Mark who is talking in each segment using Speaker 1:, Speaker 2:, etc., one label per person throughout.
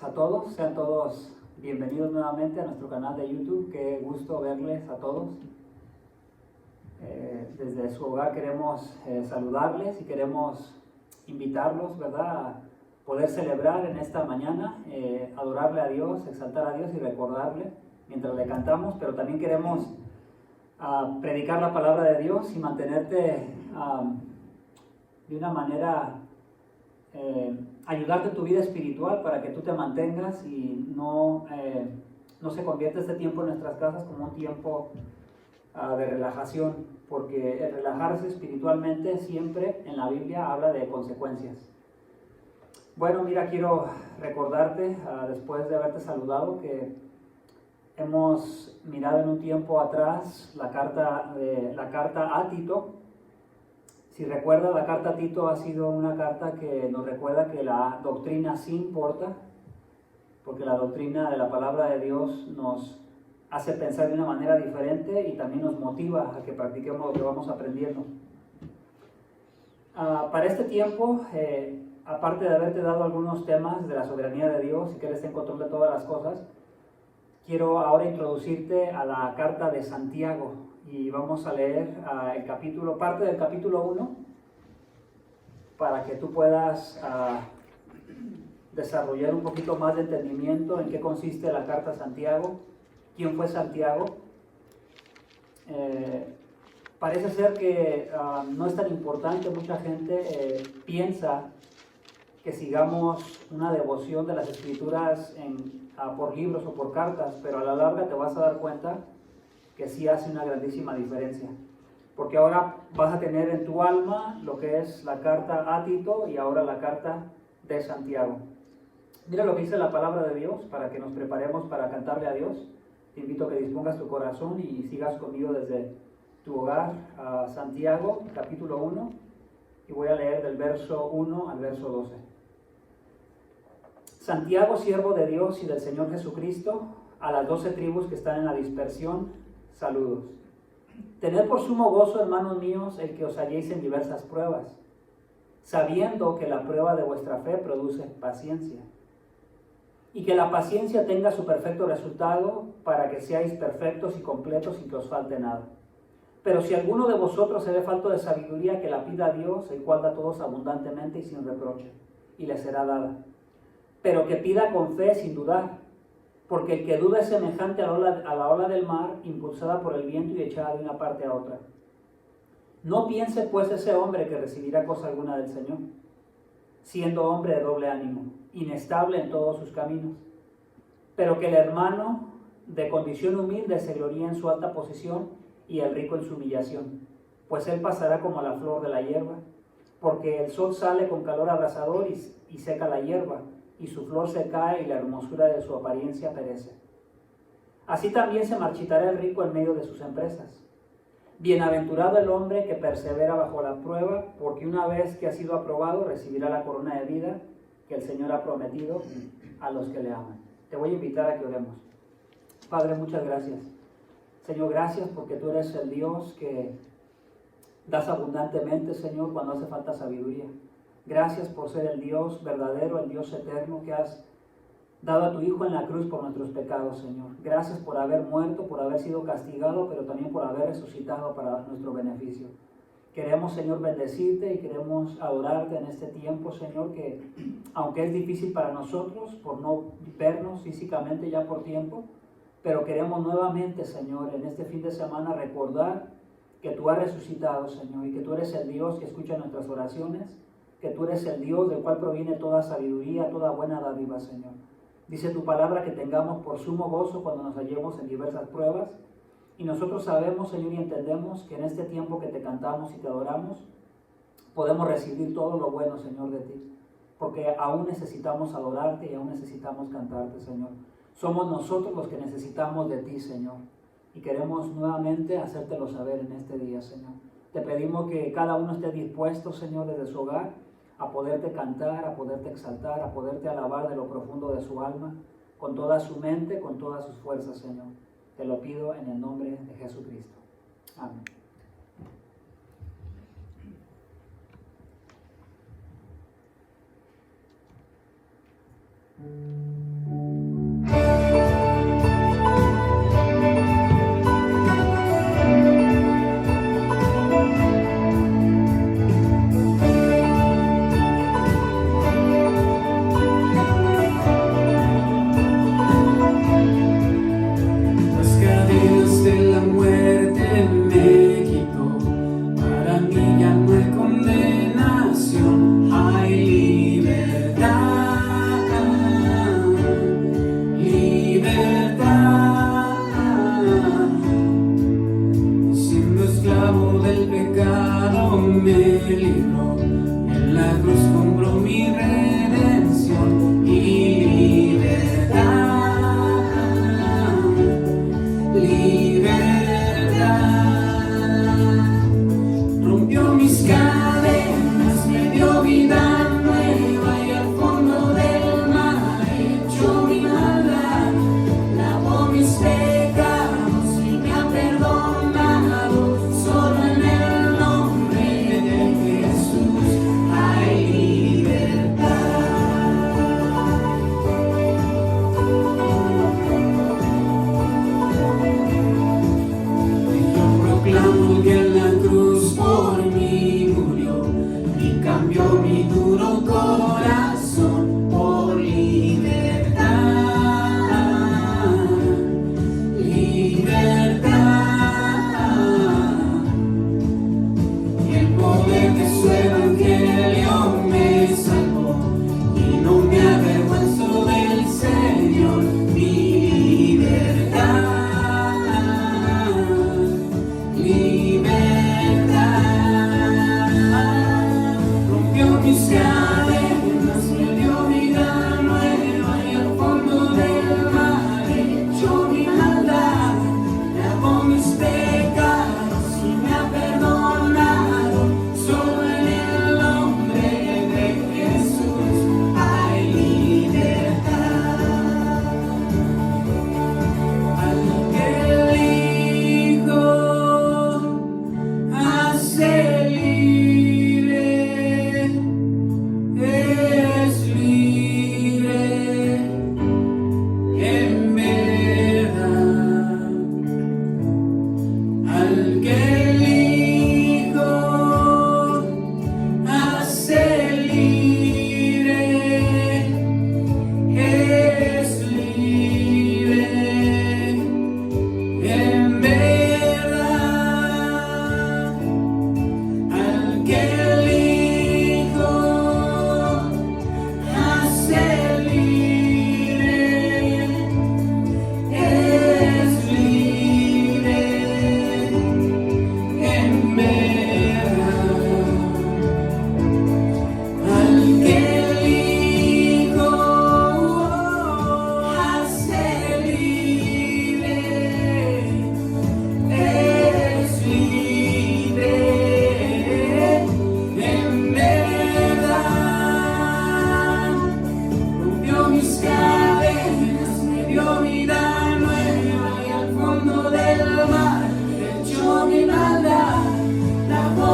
Speaker 1: días a todos, sean todos bienvenidos nuevamente a nuestro canal de YouTube. Qué gusto verles a todos. Desde su hogar queremos saludarles y queremos invitarlos, ¿verdad?, a poder celebrar en esta mañana, adorarle a Dios, exaltar a Dios y recordarle mientras le cantamos, pero también queremos predicar la palabra de Dios y mantenerte de una manera, ayudarte en tu vida espiritual para que tú te mantengas y no se convierta este tiempo en nuestras casas como un tiempo de relajación, porque el relajarse espiritualmente siempre en la Biblia habla de consecuencias. Bueno, mira, quiero recordarte, después de haberte saludado, que hemos mirado en un tiempo atrás la carta a Tito. Si recuerdas, la carta a Tito ha sido una carta que nos recuerda que la doctrina sí importa, porque la doctrina de la palabra de Dios nos hace pensar de una manera diferente y también nos motiva a que practiquemos lo que vamos aprendiendo. Para este tiempo, aparte de haberte dado algunos temas de la soberanía de Dios y que Él está en control de todas las cosas, quiero ahora introducirte a la carta de Santiago y vamos a leer parte del capítulo 1 para que tú puedas desarrollar un poquito más de entendimiento en qué consiste la carta a Santiago, quién fue Santiago. Parece ser que no es tan importante. Mucha gente piensa que sigamos una devoción de las escrituras por libros o por cartas, pero a la larga te vas a dar cuenta que sí hace una grandísima diferencia, porque ahora vas a tener en tu alma lo que es la carta a Tito y ahora la carta de Santiago. Mira lo que dice la palabra de Dios para que nos preparemos para cantarle a Dios. Te invito a que dispongas tu corazón y sigas conmigo desde tu hogar a Santiago, capítulo 1, y voy a leer del verso 1 al verso 12. Santiago, siervo de Dios y del Señor Jesucristo, a las 12 tribus que están en la dispersión, saludos. Tened por sumo gozo, hermanos míos, el que os halléis en diversas pruebas, sabiendo que la prueba de vuestra fe produce paciencia. Y que la paciencia tenga su perfecto resultado, para que seáis perfectos y completos sin que os falte nada. Pero si alguno de vosotros se ve falto de sabiduría, que la pida a Dios, el cual da a todos abundantemente y sin reproche, y le será dada. Pero que pida con fe sin dudar, porque el que duda es semejante a la ola del mar, impulsada por el viento y echada de una parte a otra. No piense pues ese hombre que recibirá cosa alguna del Señor, siendo hombre de doble ánimo, inestable en todos sus caminos. Pero que el hermano de condición humilde se gloríe en su alta posición y el rico en su humillación, pues él pasará como la flor de la hierba, porque el sol sale con calor abrasador y seca la hierba, y su flor se cae y la hermosura de su apariencia perece. Así también se marchitará el rico en medio de sus empresas. Bienaventurado el hombre que persevera bajo la prueba, porque una vez que ha sido aprobado recibirá la corona de vida que el Señor ha prometido a los que le aman. Te voy a invitar a que oremos. Padre, muchas gracias. Señor, gracias porque tú eres el Dios que das abundantemente, Señor, cuando hace falta sabiduría. Gracias por ser el Dios verdadero, el Dios eterno que has dado a tu Hijo en la cruz por nuestros pecados, Señor. Gracias por haber muerto, por haber sido castigado, pero también por haber resucitado para nuestro beneficio. Queremos, Señor, bendecirte y queremos adorarte en este tiempo, Señor, que aunque es difícil para nosotros por no vernos físicamente ya por tiempo, pero queremos nuevamente, Señor, en este fin de semana recordar que tú has resucitado, Señor, y que tú eres el Dios que escucha nuestras oraciones, que tú eres el Dios del cual proviene toda sabiduría, toda buena dádiva, Señor. Dice tu palabra que tengamos por sumo gozo cuando nos hallemos en diversas pruebas, y nosotros sabemos, Señor, y entendemos que en este tiempo que te cantamos y te adoramos, podemos recibir todo lo bueno, Señor, de ti, porque aún necesitamos adorarte y aún necesitamos cantarte, Señor. Somos nosotros los que necesitamos de ti, Señor, y queremos nuevamente hacértelo saber en este día, Señor. Te pedimos que cada uno esté dispuesto, Señor, desde su hogar, a poderte cantar, a poderte exaltar, a poderte alabar de lo profundo de su alma, con toda su mente, con todas sus fuerzas, Señor. Te lo pido en el nombre de Jesucristo. Amén.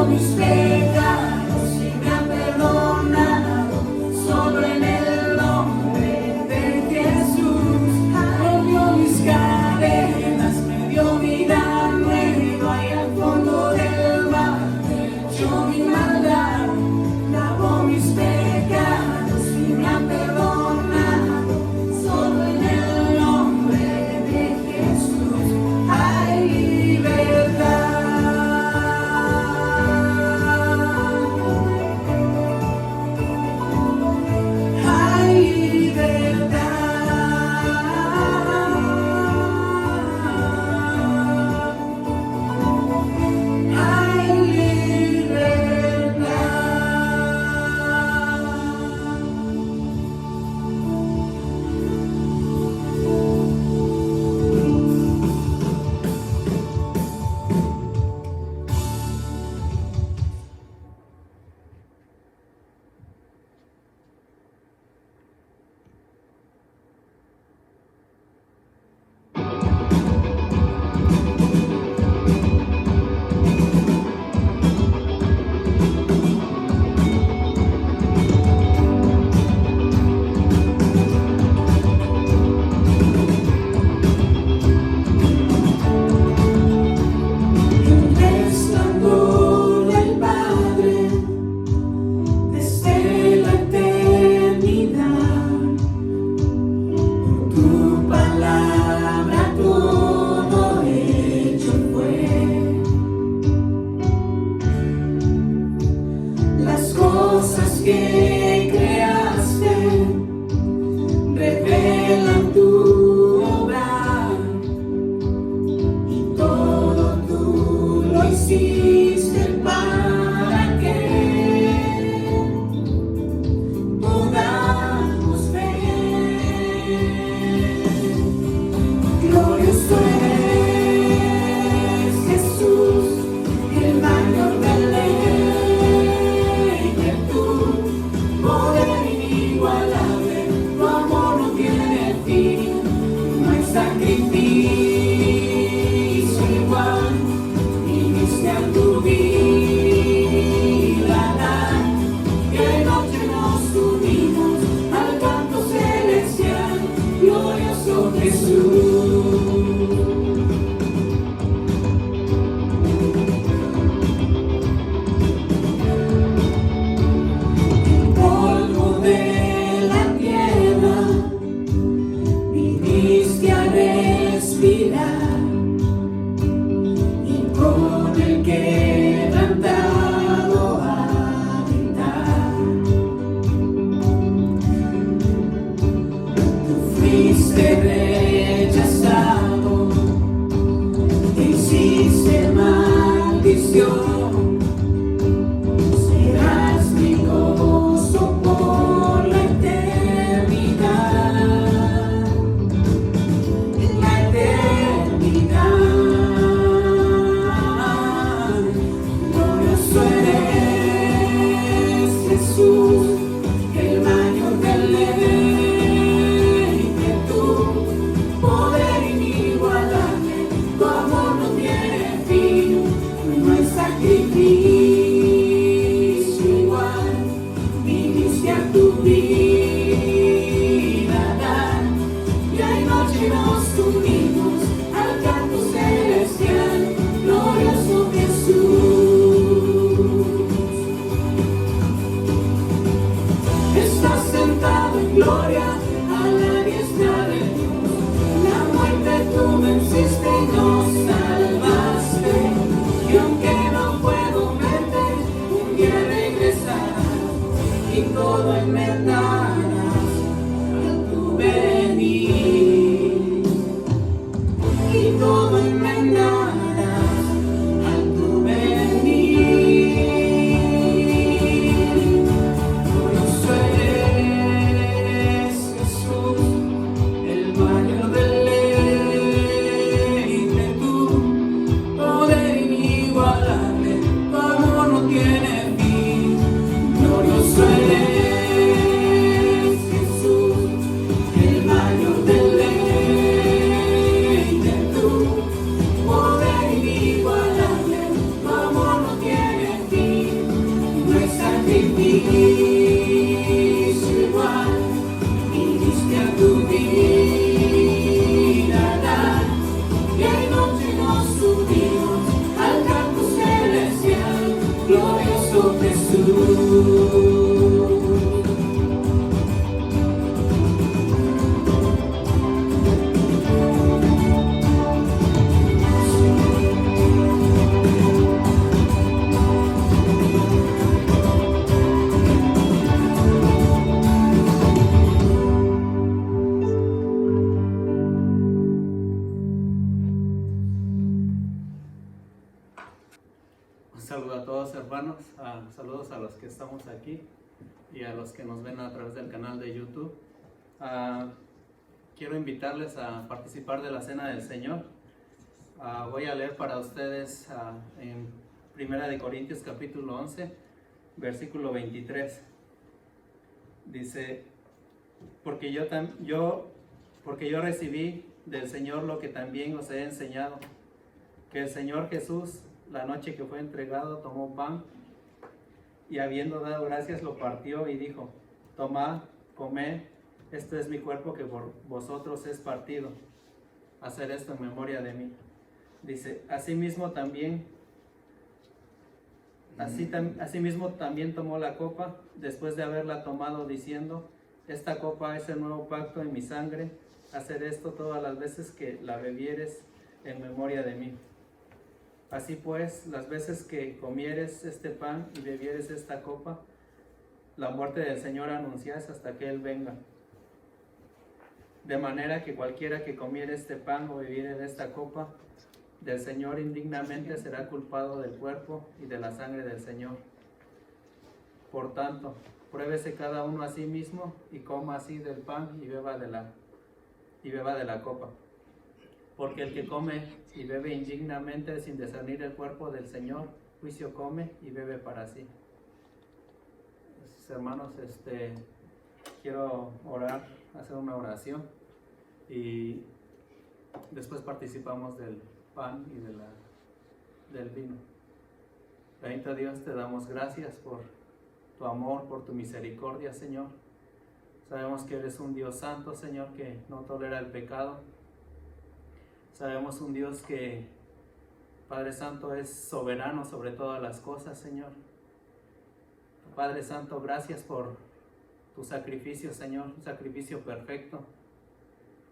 Speaker 2: mis pecados y me ha perdonado, solo en el nombre de Jesús. Rompió mis cadenas, me dio vida nueva y al fondo del mar echó mi maldad. Lavó mis pecados y me ha perdonado, solo en el nombre de Jesús hay libertad. Que creaste revelan tu obra y todo tú lo hiciste para que podamos ver. Glorioso eres Jesús, el mayor de ley. Rechazado, hiciste maldición, serás mi gozo por la eternidad, en la eternidad. Glorioso eres Jesús, el mayor del gloria a la diestra de Dios. La muerte tú venciste y nos salvaste. Y aunque no puedo verte, un día regresarás y todo enmendarás al tu venir. Y todo enmendarás al tu venir. Glorioso eres Jesús, el mayor de ley, de tu poder inigualable, tu amor no tiene fin. Glorioso eres Jesús, el mayor de ley, de tu poder inigualable, tu amor no tiene fin.
Speaker 3: hermanos, saludos a los que estamos aquí y a los que nos ven a través del canal de YouTube. Quiero invitarles a participar de la Cena del Señor. Voy a leer para ustedes en 1 Corintios capítulo 11, versículo 23. Dice, porque yo recibí del Señor lo que también os he enseñado, que el Señor Jesús, la noche que fue entregado, tomó pan y habiendo dado gracias lo partió y dijo, tomad, comed, este es mi cuerpo que por vosotros es partido, hacer esto en memoria de mí. Dice, asimismo también tomó la copa después de haberla tomado diciendo, esta copa es el nuevo pacto en mi sangre, hacer esto todas las veces que la bebieres en memoria de mí. Así pues, las veces que comieres este pan y bebieres esta copa, la muerte del Señor anunciáis hasta que Él venga. De manera que cualquiera que comiere este pan o bebiere de esta copa del Señor indignamente será culpado del cuerpo y de la sangre del Señor. Por tanto, pruébese cada uno a sí mismo y coma así del pan y beba de la copa. Porque el que come y bebe indignamente sin discernir el cuerpo del Señor, juicio come y bebe para sí. Hermanos, quiero orar, hacer una oración y después participamos del pan y del vino. Bendito Dios, te damos gracias por tu amor, por tu misericordia, Señor. Sabemos que eres un Dios santo, Señor, que no tolera el pecado. Sabemos un Dios que, Padre Santo, es soberano sobre todas las cosas, Señor. Padre Santo, gracias por tu sacrificio, Señor, un sacrificio perfecto.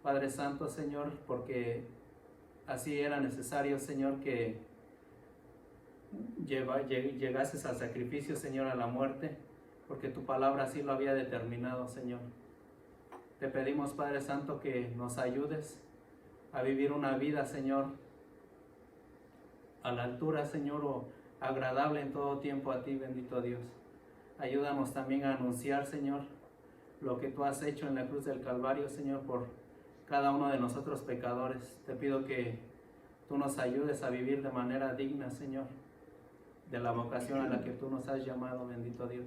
Speaker 3: Padre Santo, Señor, porque así era necesario, Señor, que llegases al sacrificio, Señor, a la muerte, porque tu palabra así lo había determinado, Señor. Te pedimos, Padre Santo, que nos ayudes a vivir una vida, Señor, a la altura, Señor, o agradable en todo tiempo a ti, bendito Dios. Ayúdanos también a anunciar, Señor, lo que tú has hecho en la cruz del Calvario, Señor, por cada uno de nosotros pecadores. Te pido que tú nos ayudes a vivir de manera digna, Señor, de la vocación a la que tú nos has llamado, bendito Dios.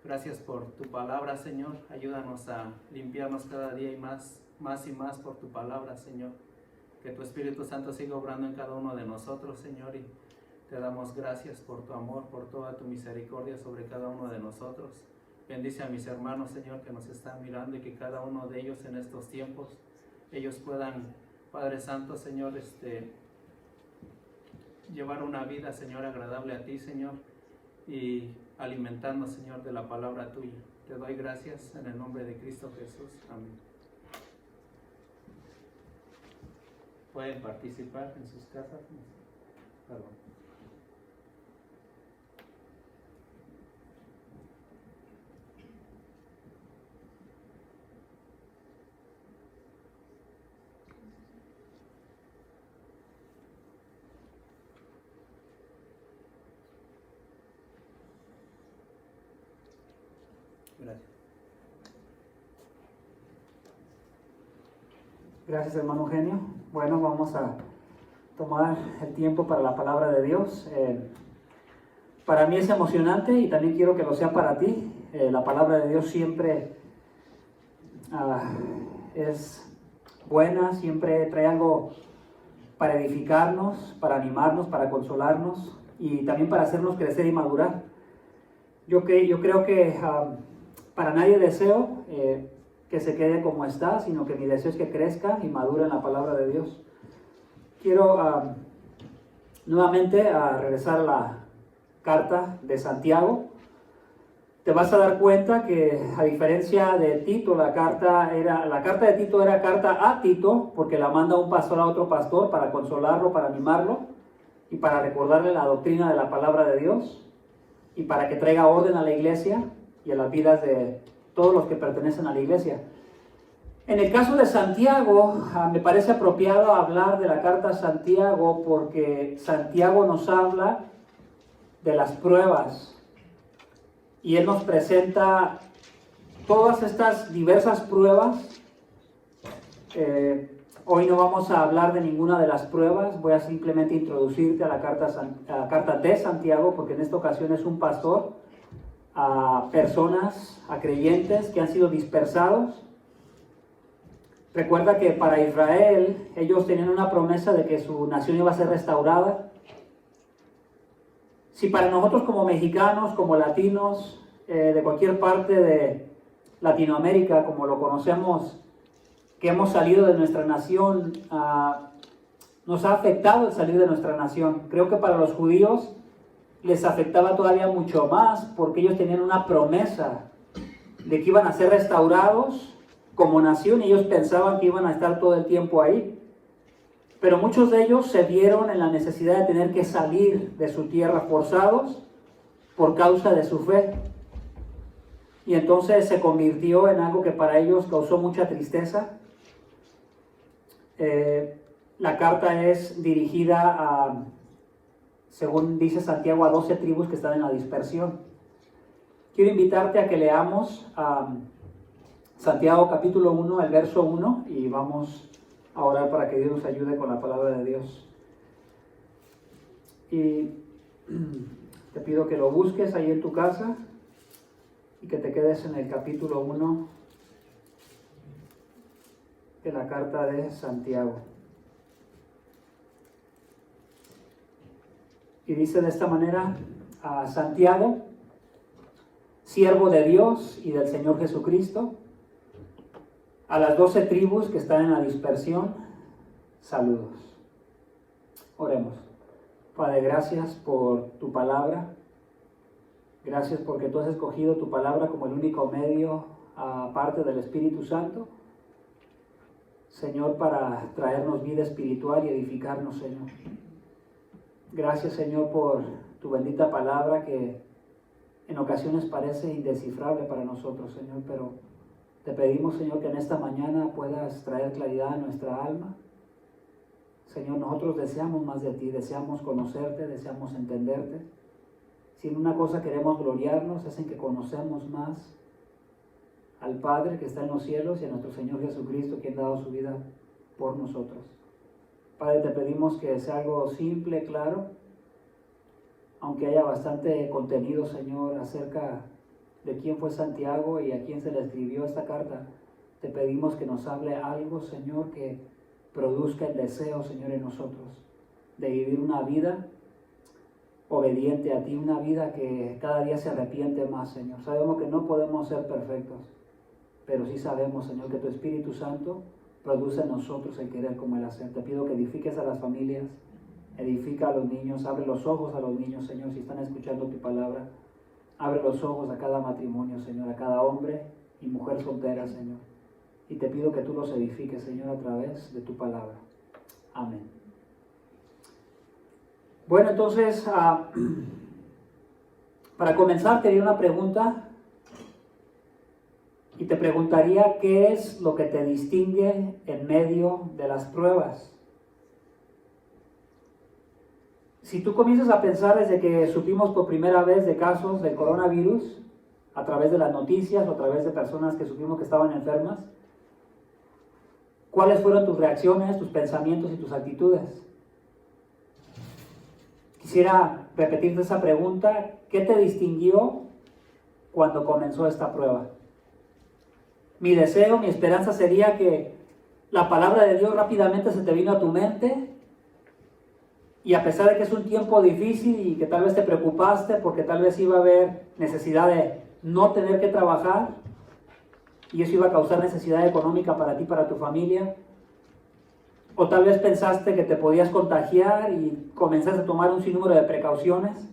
Speaker 3: Gracias por tu palabra, Señor. Ayúdanos a limpiarnos cada día y más y más por tu palabra, Señor. Que tu Espíritu Santo siga obrando en cada uno de nosotros, Señor, y te damos gracias por tu amor, por toda tu misericordia sobre cada uno de nosotros. Bendice a mis hermanos, Señor, que nos están mirando y que cada uno de ellos en estos tiempos, ellos puedan, Padre Santo, Señor, llevar una vida, Señor, agradable a ti, Señor, y alimentando, Señor, de la palabra tuya. Te doy gracias en el nombre de Cristo Jesús. Amén. Pueden participar en sus casas. Perdón. Gracias.
Speaker 1: Gracias, hermano Eugenio. Bueno, vamos a tomar el tiempo para la palabra de Dios. Para mí es emocionante y también quiero que lo sea para ti. La palabra de Dios siempre es buena, siempre trae algo para edificarnos, para animarnos, para consolarnos y también para hacernos crecer y madurar. Yo creo que para nadie deseo que se quede como está, sino que mi deseo es que crezca y madure en la palabra de Dios. Quiero nuevamente regresar a la carta de Santiago. Te vas a dar cuenta que a diferencia de Tito, la carta de Tito era carta a Tito, porque la manda un pastor a otro pastor para consolarlo, para animarlo y para recordarle la doctrina de la palabra de Dios y para que traiga orden a la iglesia y a las vidas de todos los que pertenecen a la iglesia. En el caso de Santiago, me parece apropiado hablar de la carta a Santiago porque Santiago nos habla de las pruebas. Y Él nos presenta todas estas diversas pruebas. Hoy no vamos a hablar de ninguna de las pruebas, voy a simplemente introducirte a la carta de Santiago, porque en esta ocasión es un pastor a personas, a creyentes que han sido dispersados. Recuerda que para Israel ellos tenían una promesa de que su nación iba a ser restaurada. Si para nosotros como mexicanos, como latinos, de cualquier parte de Latinoamérica, como lo conocemos, que hemos salido de nuestra nación, nos ha afectado el salir de nuestra nación. Creo que para los judíos les afectaba todavía mucho más, porque ellos tenían una promesa de que iban a ser restaurados como nación, y ellos pensaban que iban a estar todo el tiempo ahí. Pero muchos de ellos se vieron en la necesidad de tener que salir de su tierra forzados por causa de su fe. Y entonces se convirtió en algo que para ellos causó mucha tristeza. La carta es dirigida a, según dice Santiago, a 12 tribus que están en la dispersión. Quiero invitarte a que leamos Santiago capítulo 1, el verso 1, y vamos a orar para que Dios nos ayude con la palabra de Dios. Y te pido que lo busques ahí en tu casa y que te quedes en el capítulo 1 de la carta de Santiago. Y dice de esta manera: a Santiago, siervo de Dios y del Señor Jesucristo, a las 12 tribus que están en la dispersión, saludos. Oremos. Padre, gracias por tu palabra. Gracias porque tú has escogido tu palabra como el único medio, aparte del Espíritu Santo, Señor, para traernos vida espiritual y edificarnos, Señor. Gracias, Señor, por tu bendita palabra que en ocasiones parece indescifrable para nosotros, Señor, pero te pedimos, Señor, que en esta mañana puedas traer claridad a nuestra alma. Señor, nosotros deseamos más de ti, deseamos conocerte, deseamos entenderte. Si en una cosa queremos gloriarnos, es en que conocemos más al Padre que está en los cielos y a nuestro Señor Jesucristo, quien ha dado su vida por nosotros. Padre, te pedimos que sea algo simple, claro, aunque haya bastante contenido, Señor, acerca de quién fue Santiago y a quién se le escribió esta carta. Te pedimos que nos hable algo, Señor, que produzca el deseo, Señor, en nosotros de vivir una vida obediente a ti, una vida que cada día se arrepiente más, Señor. Sabemos que no podemos ser perfectos, pero sí sabemos, Señor, que tu Espíritu Santo produce en nosotros el querer como el hacer. Te pido que edifiques a las familias, edifica a los niños, abre los ojos a los niños, Señor, si están escuchando tu palabra. Abre los ojos a cada matrimonio, Señor, a cada hombre y mujer soltera, Señor. Y te pido que tú los edifiques, Señor, a través de tu palabra. Amén. Bueno, entonces, para comenzar, te haría una pregunta. Y te preguntaría, ¿qué es lo que te distingue en medio de las pruebas? Si tú comienzas a pensar desde que supimos por primera vez de casos del coronavirus, a través de las noticias o a través de personas que supimos que estaban enfermas, ¿cuáles fueron tus reacciones, tus pensamientos y tus actitudes? Quisiera repetirte esa pregunta: ¿qué te distinguió cuando comenzó esta prueba? Mi deseo, mi esperanza sería que la palabra de Dios rápidamente se te vino a tu mente, y a pesar de que es un tiempo difícil y que tal vez te preocupaste porque tal vez iba a haber necesidad de no tener que trabajar y eso iba a causar necesidad económica para ti, para tu familia, o tal vez pensaste que te podías contagiar y comenzaste a tomar un sinnúmero de precauciones,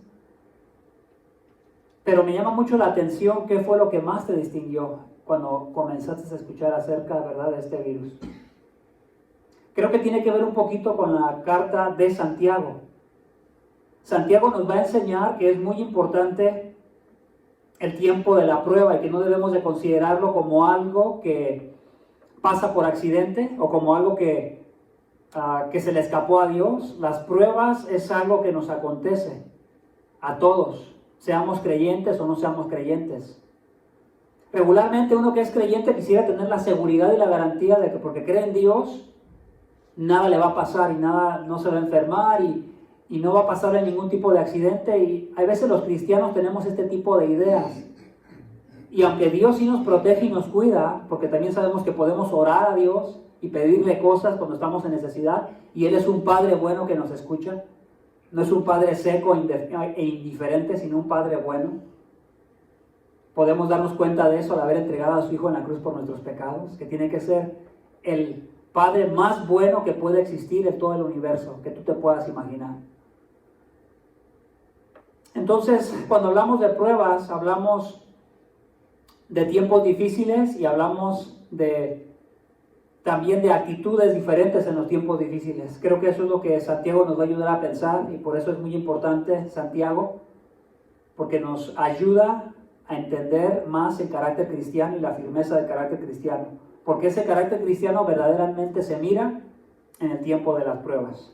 Speaker 1: pero me llama mucho la atención qué fue lo que más te distinguió cuando comenzaste a escuchar acerca, ¿verdad?, de este virus. Creo que tiene que ver un poquito con la carta de Santiago. Santiago nos va a enseñar que es muy importante el tiempo de la prueba y que no debemos de considerarlo como algo que pasa por accidente o como algo que se le escapó a Dios. Las pruebas es algo que nos acontece. a todos, seamos creyentes o no seamos creyentes. Regularmente uno que es creyente quisiera tener la seguridad y la garantía de que porque cree en Dios, nada le va a pasar y nada, no se va a enfermar y no va a pasarle ningún tipo de accidente. Y a veces los cristianos tenemos este tipo de ideas. Y aunque Dios sí nos protege y nos cuida, porque también sabemos que podemos orar a Dios y pedirle cosas cuando estamos en necesidad, y Él es un Padre bueno que nos escucha, no es un Padre seco e indiferente, sino un Padre bueno. Podemos darnos cuenta de eso al haber entregado a su Hijo en la cruz por nuestros pecados, que tiene que ser el Padre más bueno que puede existir en todo el universo, que tú te puedas imaginar. Entonces, cuando hablamos de pruebas, hablamos de tiempos difíciles y hablamos también de actitudes diferentes en los tiempos difíciles. Creo que eso es lo que Santiago nos va a ayudar a pensar, y por eso es muy importante Santiago, porque nos ayuda a entender más el carácter cristiano y la firmeza del carácter cristiano, porque ese carácter cristiano verdaderamente se mira en el tiempo de las pruebas.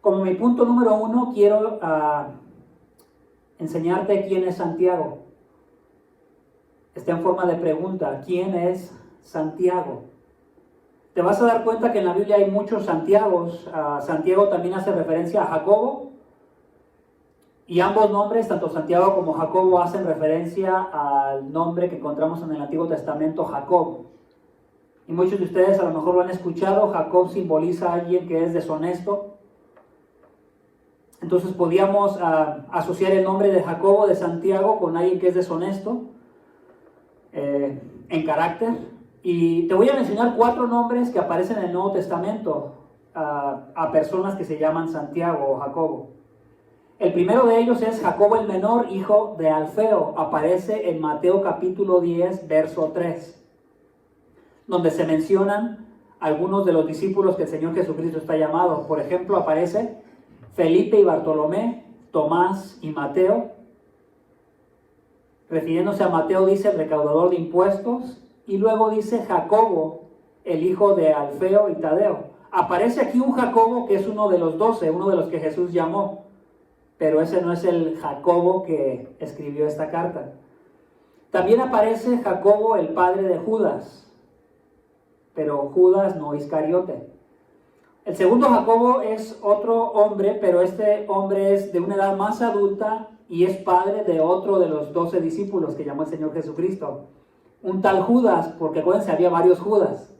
Speaker 1: Como mi punto número 1, quiero enseñarte quién es Santiago. Está en forma de pregunta: ¿quién es Santiago? Te vas a dar cuenta que en la Biblia hay muchos Santiagos. Santiago también hace referencia a Jacobo, y ambos nombres, tanto Santiago como Jacobo, hacen referencia al nombre que encontramos en el Antiguo Testamento, Jacob. Y muchos de ustedes a lo mejor lo han escuchado. Jacob simboliza a alguien que es deshonesto. Entonces podíamos asociar el nombre de Jacobo, de Santiago, con alguien que es deshonesto en carácter. Y te voy a mencionar 4 nombres que aparecen en el Nuevo Testamento a personas que se llaman Santiago o Jacobo. El primero de ellos es Jacobo el menor, hijo de Alfeo. Aparece en Mateo capítulo 10, verso 3, donde se mencionan algunos de los discípulos que el Señor Jesucristo está llamado. Por ejemplo, aparece Felipe y Bartolomé, Tomás y Mateo. Refiriéndose a Mateo, dice el recaudador de impuestos, y luego dice Jacobo, el hijo de Alfeo y Tadeo. Aparece aquí un Jacobo que es uno de los 12, uno de los que Jesús llamó, pero ese no es el Jacobo que escribió esta carta. También aparece Jacobo, el padre de Judas, pero Judas no Iscariote. El segundo Jacobo es otro hombre, pero este hombre es de una edad más adulta y es padre de otro de los 12 discípulos que llamó el Señor Jesucristo. Un tal Judas, porque acuérdense, había varios Judas.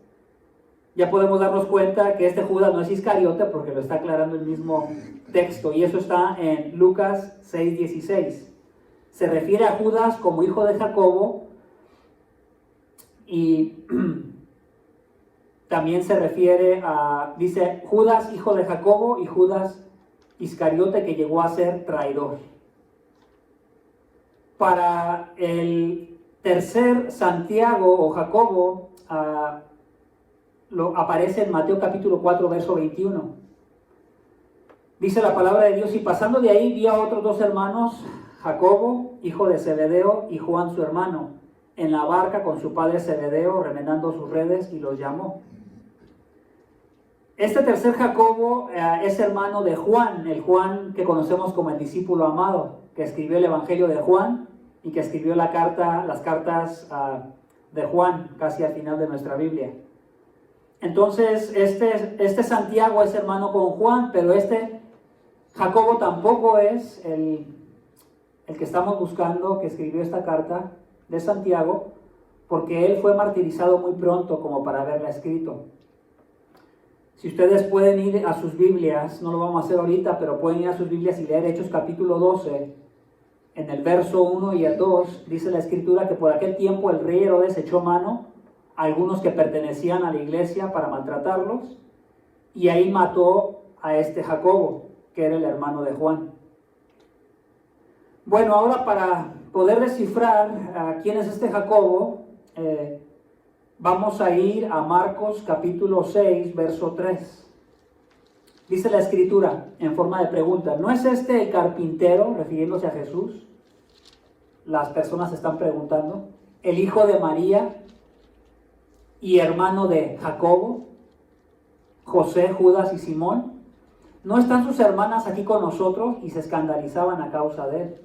Speaker 1: Ya podemos darnos cuenta que este Judas no es Iscariote, porque lo está aclarando el mismo texto, y eso está en Lucas 6:16. Se refiere a Judas como hijo de Jacobo, y también se refiere dice Judas, hijo de Jacobo, y Judas Iscariote, que llegó a ser traidor. Para el tercer Santiago o Jacobo, aparece en Mateo capítulo 4, verso 21. Dice la palabra de Dios: y pasando de ahí vio a otros 2 hermanos, Jacobo, hijo de Zebedeo, y Juan su hermano, en la barca con su padre Zebedeo, remendando sus redes, y los llamó. Este tercer Jacobo es hermano de Juan, el Juan que conocemos como el discípulo amado, que escribió el Evangelio de Juan y que escribió las cartas de Juan casi al final de nuestra Biblia. Entonces, este Santiago es hermano con Juan, pero este Jacobo tampoco es el que estamos buscando, que escribió esta carta de Santiago, porque él fue martirizado muy pronto como para haberla escrito. Si ustedes pueden ir a sus Biblias, no lo vamos a hacer ahorita, pero pueden ir a sus Biblias y leer Hechos capítulo 12, en el verso 1 y el 2, dice la Escritura que por aquel tiempo el rey Herodes echó mano a algunos que pertenecían a la iglesia para maltratarlos, y ahí mató a este Jacobo, que era el hermano de Juan. Bueno, ahora para poder descifrar quién es este Jacobo, vamos a ir a Marcos capítulo 6, verso 3. Dice la Escritura en forma de pregunta: ¿no es este el carpintero, refiriéndose a Jesús? Las personas están preguntando. El hijo de María y hermano de Jacobo, José, Judas y Simón. ¿no están sus hermanas aquí con nosotros? Y se escandalizaban a causa de él.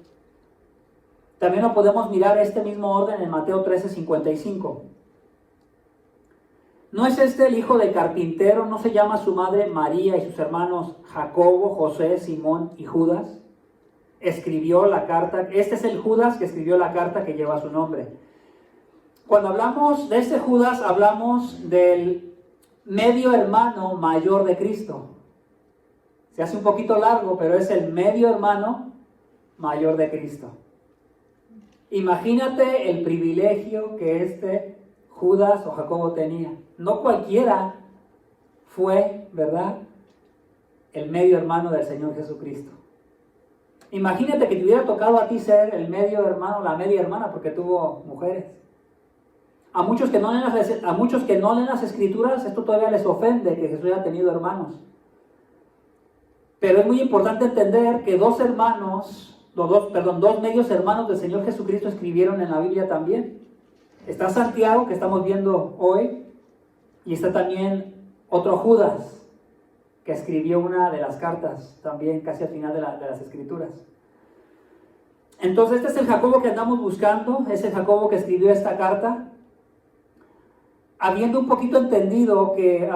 Speaker 1: También lo podemos mirar este mismo orden en Mateo 13:55. ¿No es este el hijo del carpintero? ¿No se llama su madre María y sus hermanos Jacobo, José, Simón y Judas? Escribió la carta. Este es el Judas que escribió la carta que lleva su nombre. Cuando hablamos de este Judas, hablamos del medio hermano mayor de Cristo. Se hace un poquito largo, pero es el medio hermano mayor de Cristo. Imagínate el privilegio que este Judas o Jacobo tenía. No cualquiera fue, ¿verdad?, el medio hermano del Señor Jesucristo. Imagínate que te hubiera tocado a ti ser el medio hermano, la media hermana, porque tuvo mujeres. A muchos que no leen las Escrituras, esto todavía les ofende que Jesús haya tenido hermanos. Pero es muy importante entender que dos medios hermanos del Señor Jesucristo escribieron en la Biblia también. Está Santiago, que estamos viendo hoy, y está también otro Judas, que escribió una de las cartas, también casi al final de las Escrituras. Entonces este es el Jacobo que andamos buscando, es el Jacobo que escribió esta carta, habiendo un poquito entendido que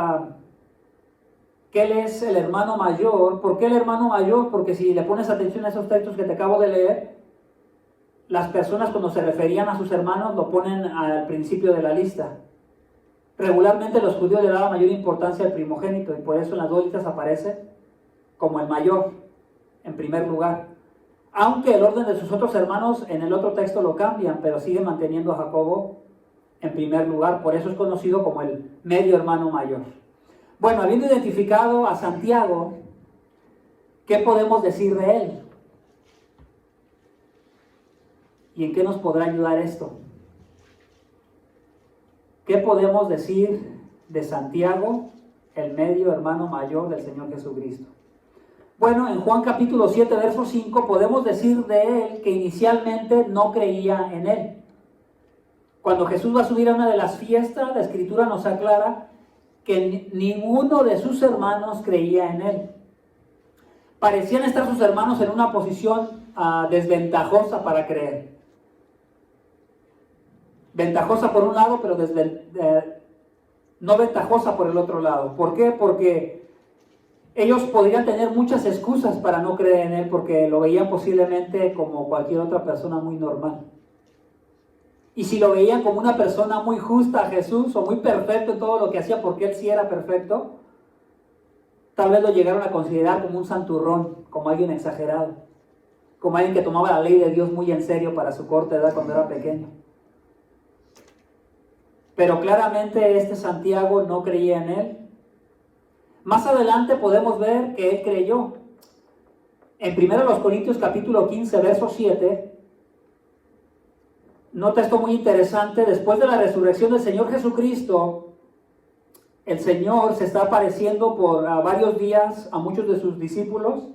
Speaker 1: él es el hermano mayor. ¿Por qué el hermano mayor? Porque si le pones atención a esos textos que te acabo de leer, las personas cuando se referían a sus hermanos lo ponen al principio de la lista. Regularmente los judíos le daban mayor importancia al primogénito y por eso en las dos listas aparece como el mayor, en primer lugar. Aunque el orden de sus otros hermanos en el otro texto lo cambian, pero siguen manteniendo a Jacobo en primer lugar. Por eso es conocido como el medio hermano mayor. Bueno, habiendo identificado a Santiago, ¿qué podemos decir de él? ¿Y en qué nos podrá ayudar esto? ¿Qué podemos decir de Santiago, el medio hermano mayor del Señor Jesucristo? Bueno, en Juan capítulo 7, verso 5, podemos decir de él que inicialmente no creía en él. Cuando Jesús va a subir a una de las fiestas, la Escritura nos aclara que ninguno de sus hermanos creía en él. Parecían estar sus hermanos en una posición desventajosa para creer. Ventajosa por un lado, pero no ventajosa por el otro lado. ¿Por qué? Porque ellos podrían tener muchas excusas para no creer en él, porque lo veían posiblemente como cualquier otra persona muy normal. Y si lo veían como una persona muy justa a Jesús, o muy perfecto en todo lo que hacía, porque él sí era perfecto, tal vez lo llegaron a considerar como un santurrón, como alguien exagerado, como alguien que tomaba la ley de Dios muy en serio para su corta edad cuando era pequeño. Pero claramente este Santiago no creía en él. Más adelante podemos ver que él creyó. En 1 Corintios capítulo 15, verso 7, nota esto muy interesante. Después de la resurrección del Señor Jesucristo, el Señor se está apareciendo por varios días a muchos de sus discípulos.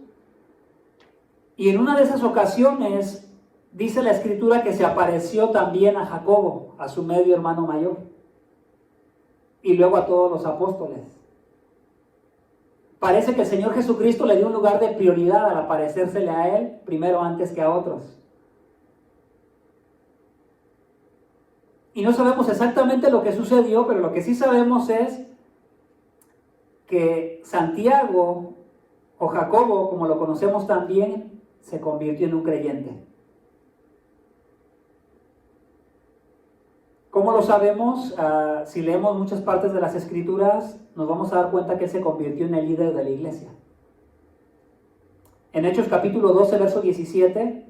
Speaker 1: Y en una de esas ocasiones, dice la Escritura que se apareció también a Jacobo, a su medio hermano mayor, y luego a todos los apóstoles. Parece que el Señor Jesucristo le dio un lugar de prioridad al aparecérsele a él primero antes que a otros. Y no sabemos exactamente lo que sucedió, pero lo que sí sabemos es que Santiago, o Jacobo, como lo conocemos también, se convirtió en un creyente. ¿Cómo lo sabemos? Si leemos muchas partes de las Escrituras, nos vamos a dar cuenta que él se convirtió en el líder de la iglesia. En Hechos capítulo 12, verso 17,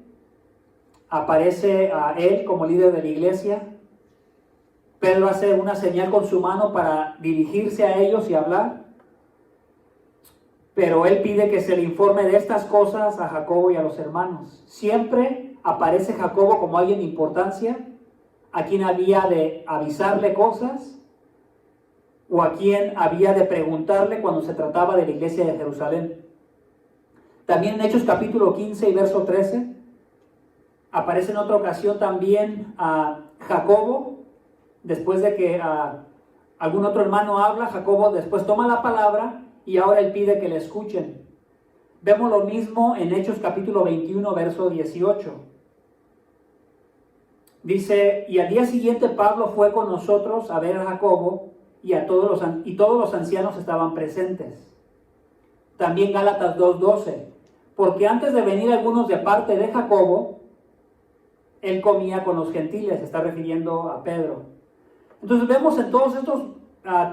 Speaker 1: aparece a él como líder de la iglesia. Pedro hace una señal con su mano para dirigirse a ellos y hablar. Pero él pide que se le informe de estas cosas a Jacobo y a los hermanos. Siempre aparece Jacobo como alguien de importancia, a quien había de avisarle cosas o a quien había de preguntarle cuando se trataba de la iglesia de Jerusalén. También en Hechos capítulo 15 y verso 13 aparece en otra ocasión también a Jacobo. Después de que algún otro hermano habla, Jacobo después toma la palabra y ahora él pide que le escuchen. Vemos lo mismo en Hechos capítulo 21, verso 18. Dice, y al día siguiente Pablo fue con nosotros a ver a Jacobo y todos los ancianos estaban presentes. También Gálatas 2:12, porque antes de venir algunos de parte de Jacobo, él comía con los gentiles, se está refiriendo a Pedro. Entonces vemos en todos estos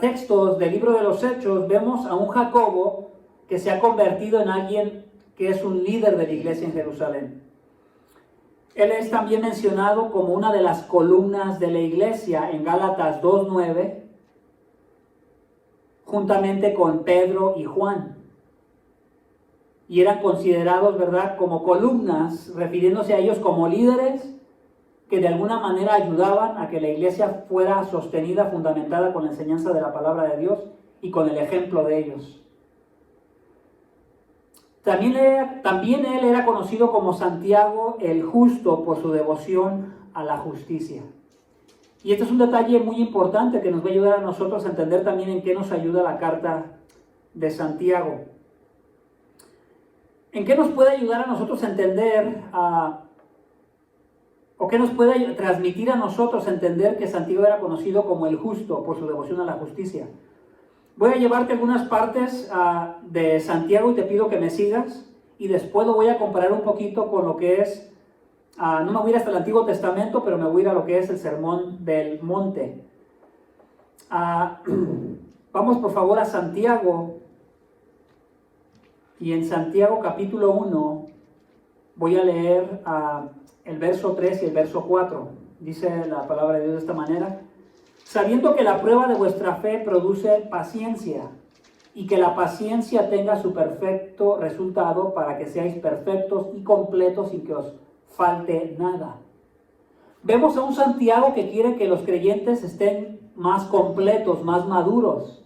Speaker 1: textos del libro de los Hechos, vemos a un Jacobo que se ha convertido en alguien que es un líder de la iglesia en Jerusalén. Él es también mencionado como una de las columnas de la iglesia en Gálatas 2:9, juntamente con Pedro y Juan. Y eran considerados, ¿verdad?, como columnas, refiriéndose a ellos como líderes que de alguna manera ayudaban a que la iglesia fuera sostenida, fundamentada con la enseñanza de la palabra de Dios y con el ejemplo de ellos. También él era conocido como Santiago el Justo por su devoción a la justicia. Y este es un detalle muy importante que nos va a ayudar a nosotros a entender también en qué nos ayuda la carta de Santiago. ¿En qué nos puede ayudar a nosotros a entender, o qué nos puede transmitir a nosotros a entender que Santiago era conocido como el Justo por su devoción a la justicia? Voy a llevarte algunas partes de Santiago y te pido que me sigas, y después lo voy a comparar un poquito con lo que es, no me voy a ir hasta el Antiguo Testamento, pero me voy a ir a lo que es el Sermón del Monte. Vamos por favor a Santiago, y en Santiago capítulo 1 voy a leer el verso 3 y el verso 4. Dice la palabra de Dios de esta manera: sabiendo que la prueba de vuestra fe produce paciencia, y que la paciencia tenga su perfecto resultado, para que seáis perfectos y completos sin que os falte nada. Vemos a un Santiago que quiere que los creyentes estén más completos, más maduros.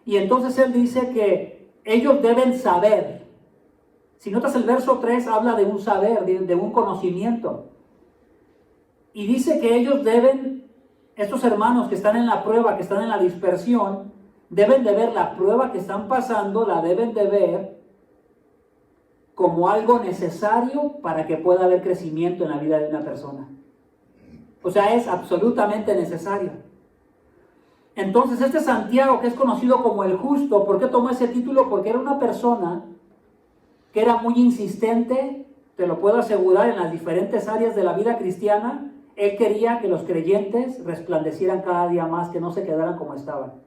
Speaker 1: Y entonces él dice que ellos deben saber. Si notas el verso 3, habla de un saber, de un conocimiento. Y dice que ellos deben, estos hermanos que están en la prueba, que están en la dispersión, deben de ver la prueba que están pasando, la deben de ver como algo necesario para que pueda haber crecimiento en la vida de una persona. O sea, es absolutamente necesario. Entonces este Santiago, que es conocido como el Justo, ¿por qué tomó ese título? Porque era una persona que era muy insistente, te lo puedo asegurar, en las diferentes áreas de la vida cristiana. Él quería que los creyentes resplandecieran cada día más, que no se quedaran como estaban.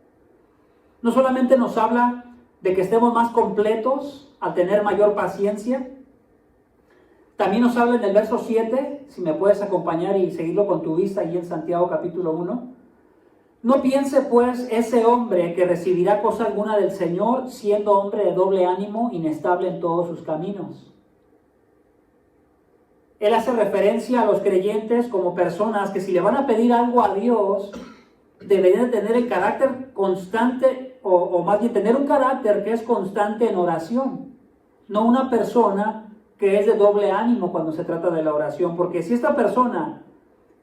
Speaker 1: No solamente nos habla de que estemos más completos al tener mayor paciencia, también nos habla en el verso 7, si me puedes acompañar y seguirlo con tu vista, ahí en Santiago capítulo 1. No piense pues ese hombre que recibirá cosa alguna del Señor, siendo hombre de doble ánimo, inestable en todos sus caminos. Él hace referencia a los creyentes como personas que si le van a pedir algo a Dios, deberían tener el carácter constante, o más bien tener un carácter que es constante en oración. No una persona que es de doble ánimo cuando se trata de la oración. Porque si esta persona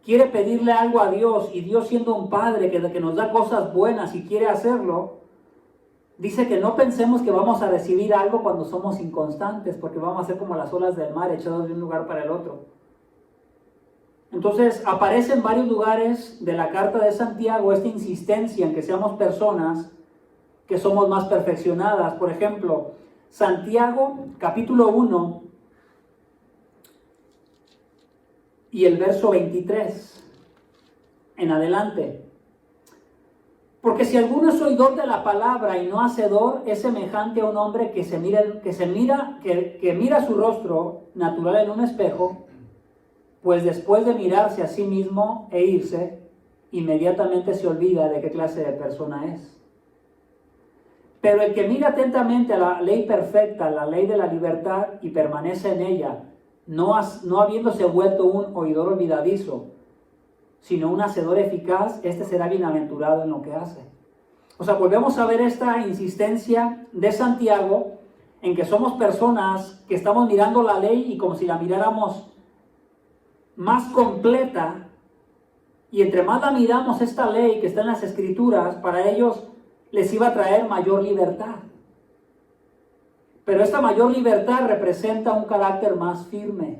Speaker 1: quiere pedirle algo a Dios, y Dios siendo un Padre que nos da cosas buenas y quiere hacerlo, dice que no pensemos que vamos a recibir algo cuando somos inconstantes, porque vamos a ser como las olas del mar, echados de un lugar para el otro. Entonces aparece en varios lugares de la carta de Santiago esta insistencia en que seamos personas que somos más perfeccionadas. Por ejemplo, Santiago capítulo 1 y el verso 23 en adelante. Porque si alguno es oidor de la palabra y no hacedor, es semejante a un hombre que mira su rostro natural en un espejo, pues después de mirarse a sí mismo e irse, inmediatamente se olvida de qué clase de persona es. Pero el que mira atentamente a la ley perfecta, la ley de la libertad, y permanece en ella, no habiéndose vuelto un oidor olvidadizo, sino un hacedor eficaz, este será bienaventurado en lo que hace. O sea, volvemos a ver esta insistencia de Santiago en que somos personas que estamos mirando la ley y como si la miráramos más completa, y entre más la miramos, esta ley que está en las Escrituras, para ellos les iba a traer mayor libertad. Pero esta mayor libertad representa un carácter más firme,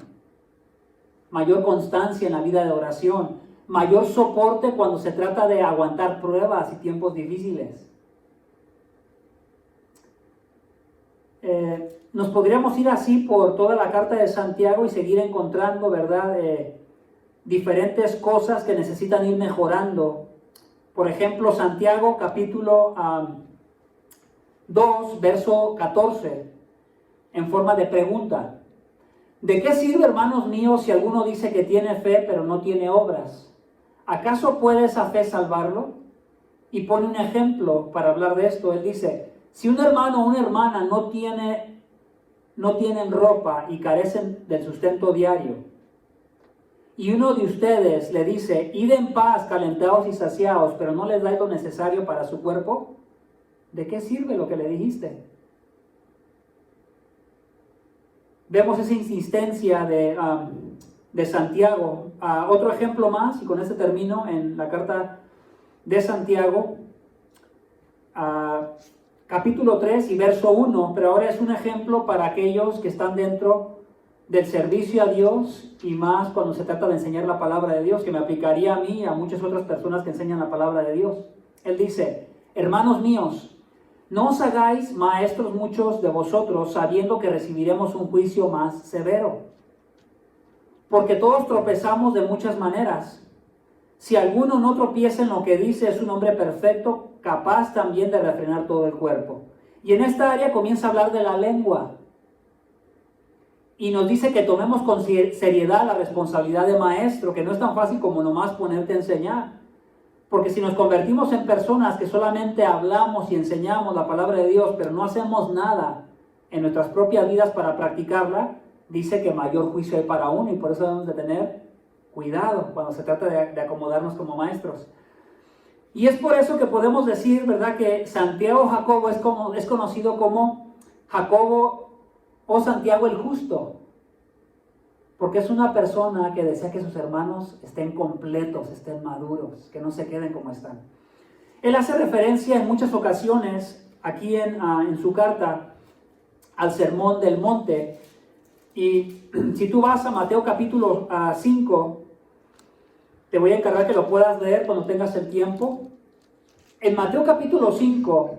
Speaker 1: mayor constancia en la vida de oración, mayor soporte cuando se trata de aguantar pruebas y tiempos difíciles. Nos podríamos ir así por toda la carta de Santiago y seguir encontrando, ¿verdad?, diferentes cosas que necesitan ir mejorando. Por ejemplo, Santiago capítulo 2, verso 14, en forma de pregunta. ¿De qué sirve, hermanos míos, si alguno dice que tiene fe pero no tiene obras? ¿Acaso puede esa fe salvarlo? Y pone un ejemplo para hablar de esto. Él dice, si un hermano o una hermana no tienen ropa y carecen del sustento diario, y uno de ustedes le dice, id en paz, calentados y saciados, pero no les dais lo necesario para su cuerpo, ¿de qué sirve lo que le dijiste? Vemos esa insistencia de Santiago. Otro ejemplo más, y con este termino, en la carta de Santiago, capítulo 3 y verso 1, pero ahora es un ejemplo para aquellos que están dentro del servicio a Dios y más cuando se trata de enseñar la palabra de Dios, que me aplicaría a mí y a muchas otras personas que enseñan la palabra de Dios. Él dice, hermanos míos, no os hagáis maestros muchos de vosotros, sabiendo que recibiremos un juicio más severo. Porque todos tropezamos de muchas maneras. Si alguno no tropieza en lo que dice, es un hombre perfecto, capaz también de refrenar todo el cuerpo. Y en esta área comienza a hablar de la lengua. Y nos dice que tomemos con seriedad la responsabilidad de maestro, que no es tan fácil como nomás ponerte a enseñar. Porque si nos convertimos en personas que solamente hablamos y enseñamos la palabra de Dios, pero no hacemos nada en nuestras propias vidas para practicarla, dice que mayor juicio hay para uno, y por eso debemos de tener cuidado cuando se trata de acomodarnos como maestros. Y es por eso que podemos decir, ¿verdad?, que Santiago Jacobo es conocido como Jacobo o Santiago el Justo, porque es una persona que desea que sus hermanos estén completos, estén maduros, que no se queden como están. Él hace referencia en muchas ocasiones, aquí en su carta, al Sermón del Monte. Y si tú vas a Mateo capítulo 5, te voy a encargar que lo puedas leer cuando tengas el tiempo. En Mateo capítulo 5,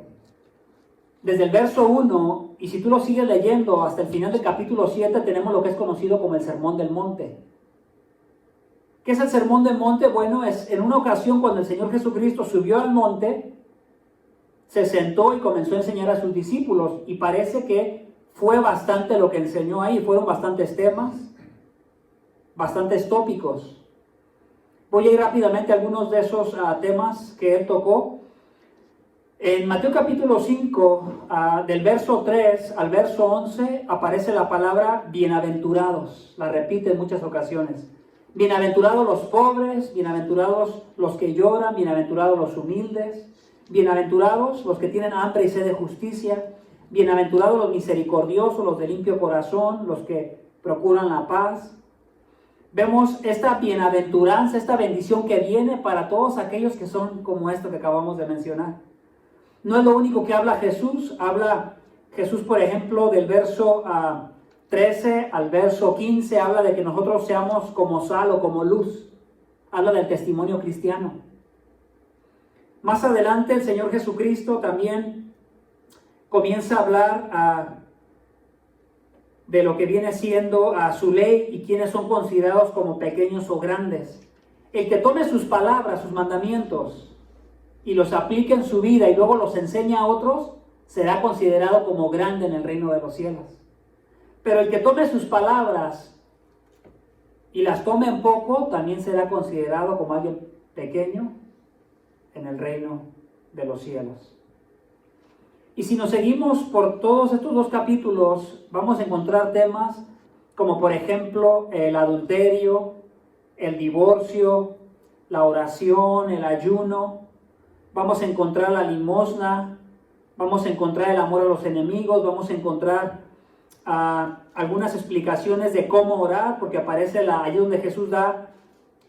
Speaker 1: desde el verso 1, y si tú lo sigues leyendo hasta el final del capítulo 7, tenemos lo que es conocido como el Sermón del Monte. ¿Qué es el Sermón del Monte? Bueno, es en una ocasión cuando el Señor Jesucristo subió al monte, se sentó y comenzó a enseñar a sus discípulos, y parece que fue bastante lo que enseñó ahí. Fueron bastantes temas, bastantes tópicos. Voy a ir rápidamente a algunos de esos temas que él tocó. En Mateo capítulo 5, del verso 3 al verso 11, aparece la palabra bienaventurados. La repite en muchas ocasiones. Bienaventurados los pobres, bienaventurados los que lloran, bienaventurados los humildes, bienaventurados los que tienen hambre y sed de justicia, bienaventurados los misericordiosos, los de limpio corazón, los que procuran la paz. Vemos esta bienaventuranza, esta bendición que viene para todos aquellos que son como esto que acabamos de mencionar. No es lo único que habla Jesús. Habla Jesús, por ejemplo, del verso 13 al verso 15, habla de que nosotros seamos como sal o como luz. Habla del testimonio cristiano. Más adelante el Señor Jesucristo también comienza a hablar de lo que viene siendo su ley y quienes son considerados como pequeños o grandes. El que tome sus palabras, sus mandamientos, y los aplique en su vida y luego los enseña a otros, será considerado como grande en el reino de los cielos. Pero el que tome sus palabras y las tome en poco, también será considerado como alguien pequeño en el reino de los cielos. Y si nos seguimos por todos estos dos capítulos, vamos a encontrar temas como, por ejemplo, el adulterio, el divorcio, la oración, el ayuno. Vamos a encontrar la limosna, vamos a encontrar el amor a los enemigos, vamos a encontrar algunas explicaciones de cómo orar, porque aparece ahí donde Jesús da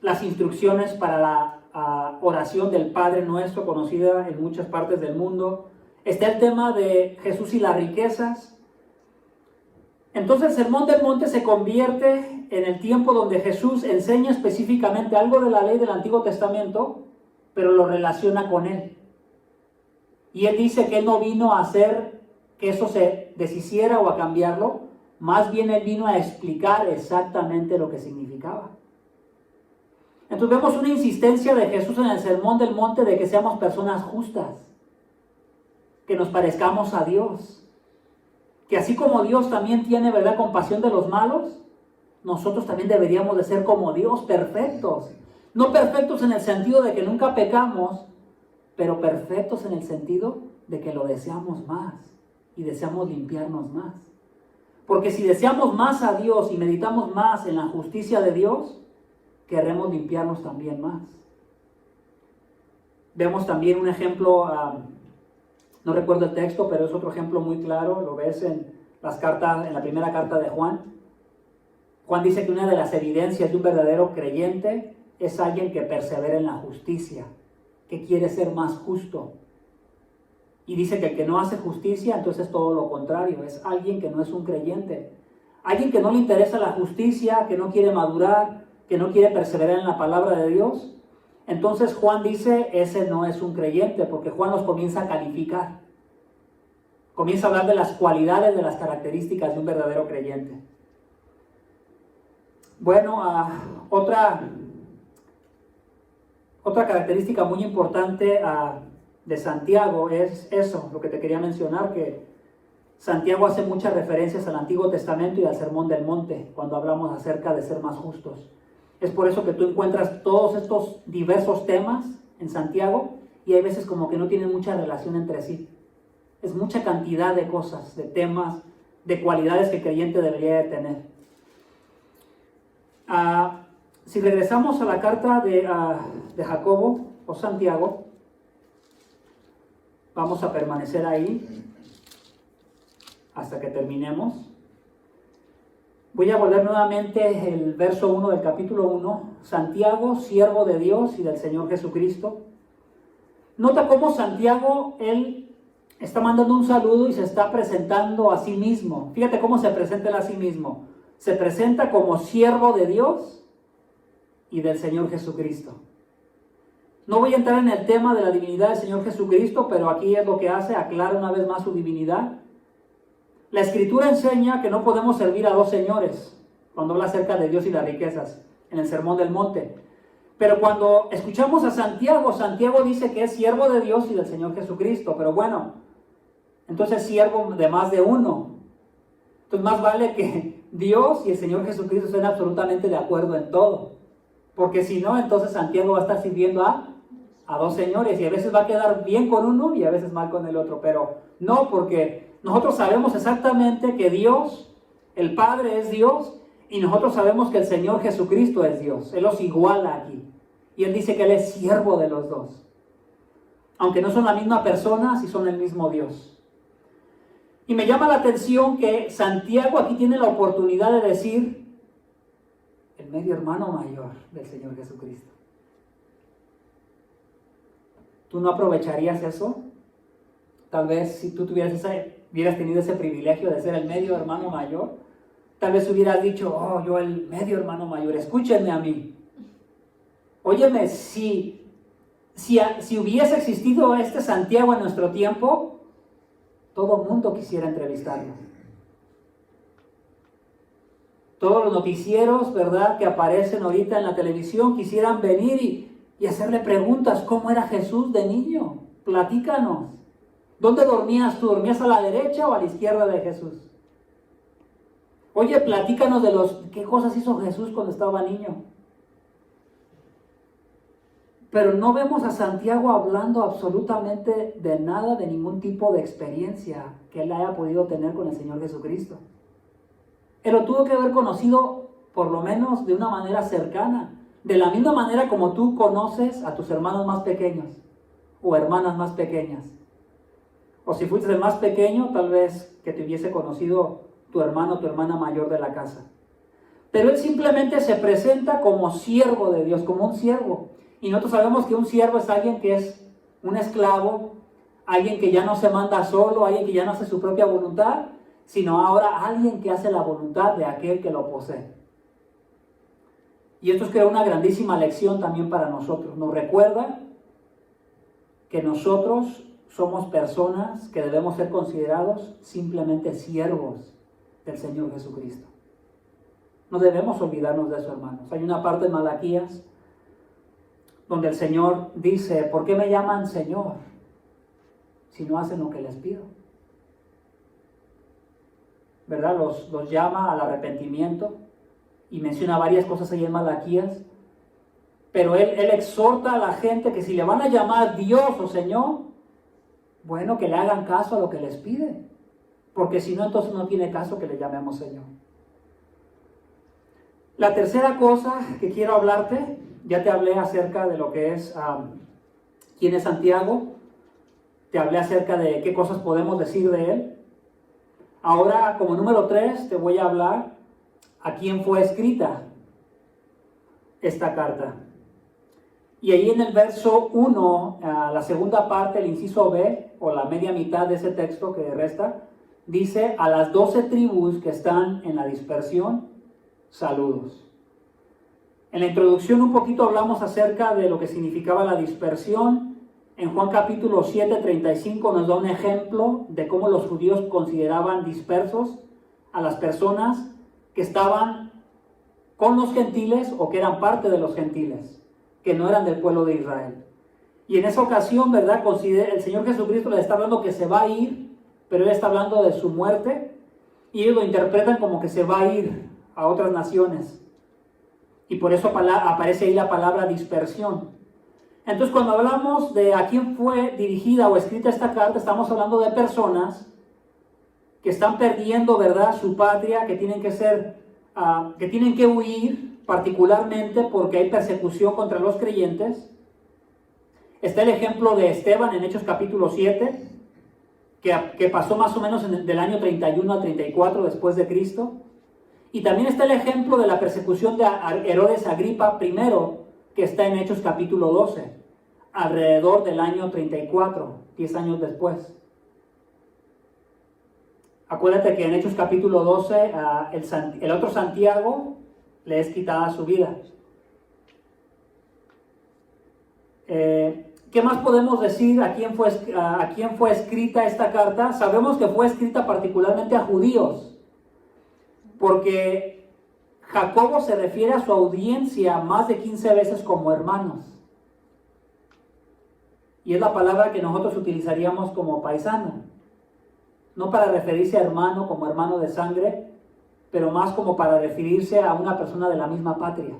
Speaker 1: las instrucciones para la oración del Padre Nuestro, conocida en muchas partes del mundo. Está el tema de Jesús y las riquezas, Entonces el Sermón del Monte se convierte en el tiempo donde Jesús enseña específicamente algo de la ley del Antiguo Testamento, pero lo relaciona con él. Y él dice que él no vino a hacer que eso se deshiciera o a cambiarlo, más bien él vino a explicar exactamente lo que significaba. Entonces vemos una insistencia de Jesús en el Sermón del Monte de que seamos personas justas, que nos parezcamos a Dios, que así como Dios también tiene, ¿verdad?, compasión de los malos, nosotros también deberíamos de ser como Dios, perfectos. No perfectos en el sentido de que nunca pecamos, pero perfectos en el sentido de que lo deseamos más y deseamos limpiarnos más. Porque si deseamos más a Dios y meditamos más en la justicia de Dios, querremos limpiarnos también más. Vemos también un ejemplo, no recuerdo el texto, pero es otro ejemplo muy claro, lo ves en la primera carta de Juan. Juan dice que una de las evidencias de un verdadero creyente es alguien que persevera en la justicia, que quiere ser más justo. Y dice que el que no hace justicia, entonces es todo lo contrario, es alguien que no es un creyente. Alguien que no le interesa la justicia, que no quiere madurar, que no quiere perseverar en la palabra de Dios. Entonces Juan dice, ese no es un creyente, porque Juan los comienza a calificar. Comienza a hablar de las cualidades, de las características de un verdadero creyente. Bueno, otra característica muy importante de Santiago es eso, lo que te quería mencionar, que Santiago hace muchas referencias al Antiguo Testamento y al Sermón del Monte, cuando hablamos acerca de ser más justos. Es por eso que tú encuentras todos estos diversos temas en Santiago y hay veces como que no tienen mucha relación entre sí. Es mucha cantidad de cosas, de temas, de cualidades que el creyente debería de tener. Si regresamos a la carta de Jacobo o Santiago, vamos a permanecer ahí hasta que terminemos. Voy a volver nuevamente el verso 1 del capítulo 1. Santiago, siervo de Dios y del Señor Jesucristo. Nota cómo Santiago, él está mandando un saludo y se está presentando a sí mismo. Fíjate cómo se presenta él a sí mismo. Se presenta como siervo de Dios y del Señor Jesucristo. No voy a entrar en el tema de la divinidad del Señor Jesucristo, pero aquí es lo que hace, aclara una vez más su divinidad. La Escritura enseña que no podemos servir a dos señores, cuando habla acerca de Dios y las riquezas, en el Sermón del Monte. Pero cuando escuchamos a Santiago, Santiago dice que es siervo de Dios y del Señor Jesucristo. Pero bueno, entonces siervo de más de uno. Entonces más vale que Dios y el Señor Jesucristo estén absolutamente de acuerdo en todo. Porque si no, entonces Santiago va a estar sirviendo a dos señores. Y a veces va a quedar bien con uno y a veces mal con el otro. Pero no, porque nosotros sabemos exactamente que Dios, el Padre, es Dios. Y nosotros sabemos que el Señor Jesucristo es Dios. Él los iguala aquí. Y Él dice que Él es siervo de los dos. Aunque no son la misma persona, sí son el mismo Dios. Y me llama la atención que Santiago aquí tiene la oportunidad de decir el medio hermano mayor del Señor Jesucristo. ¿Tú no aprovecharías eso? Tal vez si tú hubieras tenido ese privilegio de ser el medio hermano mayor, tal vez hubieras dicho, oh, yo el medio hermano mayor, escúchenme a mí. Óyeme, si hubiese existido este Santiago en nuestro tiempo, todo el mundo quisiera entrevistarlo. Todos los noticieros, ¿verdad?, que aparecen ahorita en la televisión quisieran venir y hacerle preguntas. ¿Cómo era Jesús de niño? Platícanos. ¿Dónde dormías tú? ¿Dormías a la derecha o a la izquierda de Jesús? Oye, platícanos qué cosas hizo Jesús cuando estaba niño. Pero no vemos a Santiago hablando absolutamente de nada, de ningún tipo de experiencia que él haya podido tener con el Señor Jesucristo. Él lo tuvo que haber conocido por lo menos de una manera cercana, de la misma manera como tú conoces a tus hermanos más pequeños o hermanas más pequeñas. O si fuiste el más pequeño, tal vez que te hubiese conocido tu hermano o tu hermana mayor de la casa. Pero él simplemente se presenta como siervo de Dios, como un siervo. Y nosotros sabemos que un siervo es alguien que es un esclavo, alguien que ya no se manda solo, alguien que ya no hace su propia voluntad, sino ahora alguien que hace la voluntad de aquel que lo posee. Y esto es creo una grandísima lección también para nosotros. Nos recuerda que nosotros somos personas que debemos ser considerados simplemente siervos del Señor Jesucristo. No debemos olvidarnos de eso, hermanos. Hay una parte en Malaquías donde el Señor dice: ¿por qué me llaman Señor si no hacen lo que les pido? ¿Verdad? Los llama al arrepentimiento y menciona varias cosas ahí en Malaquías. Pero él exhorta a la gente que si le van a llamar Dios o Señor, bueno, que le hagan caso a lo que les pide. Porque si no, entonces no tiene caso que le llamemos Señor. La tercera cosa que quiero hablarte, ya te hablé acerca de lo que es, quién es Santiago. Te hablé acerca de qué cosas podemos decir de él. Ahora, como número 3, te voy a hablar a quién fue escrita esta carta. Y ahí en el verso 1, la segunda parte, el inciso B, o la media mitad de ese texto que resta, dice: a las 12 tribus que están en la dispersión, saludos. En la introducción un poquito hablamos acerca de lo que significaba la dispersión. En Juan capítulo 7, 35 nos da un ejemplo de cómo los judíos consideraban dispersos a las personas que estaban con los gentiles o que eran parte de los gentiles, que no eran del pueblo de Israel. Y en esa ocasión, ¿verdad? El Señor Jesucristo le está hablando que se va a ir, pero Él está hablando de su muerte, y ellos lo interpretan como que se va a ir a otras naciones. Y por eso aparece ahí la palabra dispersión. Entonces, cuando hablamos de a quién fue dirigida o escrita esta carta, estamos hablando de personas que están perdiendo, ¿verdad?, su patria, que tienen que huir, particularmente porque hay persecución contra los creyentes. Está el ejemplo de Esteban en Hechos capítulo 7, que pasó más o menos del año 31 al 34 después de Cristo. Y también está el ejemplo de la persecución de Herodes Agripa I, que está en Hechos capítulo 12, alrededor del año 34, 10 años después. Acuérdate que en Hechos capítulo 12, el otro Santiago le es quitada su vida. ¿Qué más podemos decir a quién fue escrita esta carta? Sabemos que fue escrita particularmente a judíos, porque Jacobo se refiere a su audiencia más de 15 veces como hermanos. Y es la palabra que nosotros utilizaríamos como paisano. No para referirse a hermano como hermano de sangre, pero más como para referirse a una persona de la misma patria.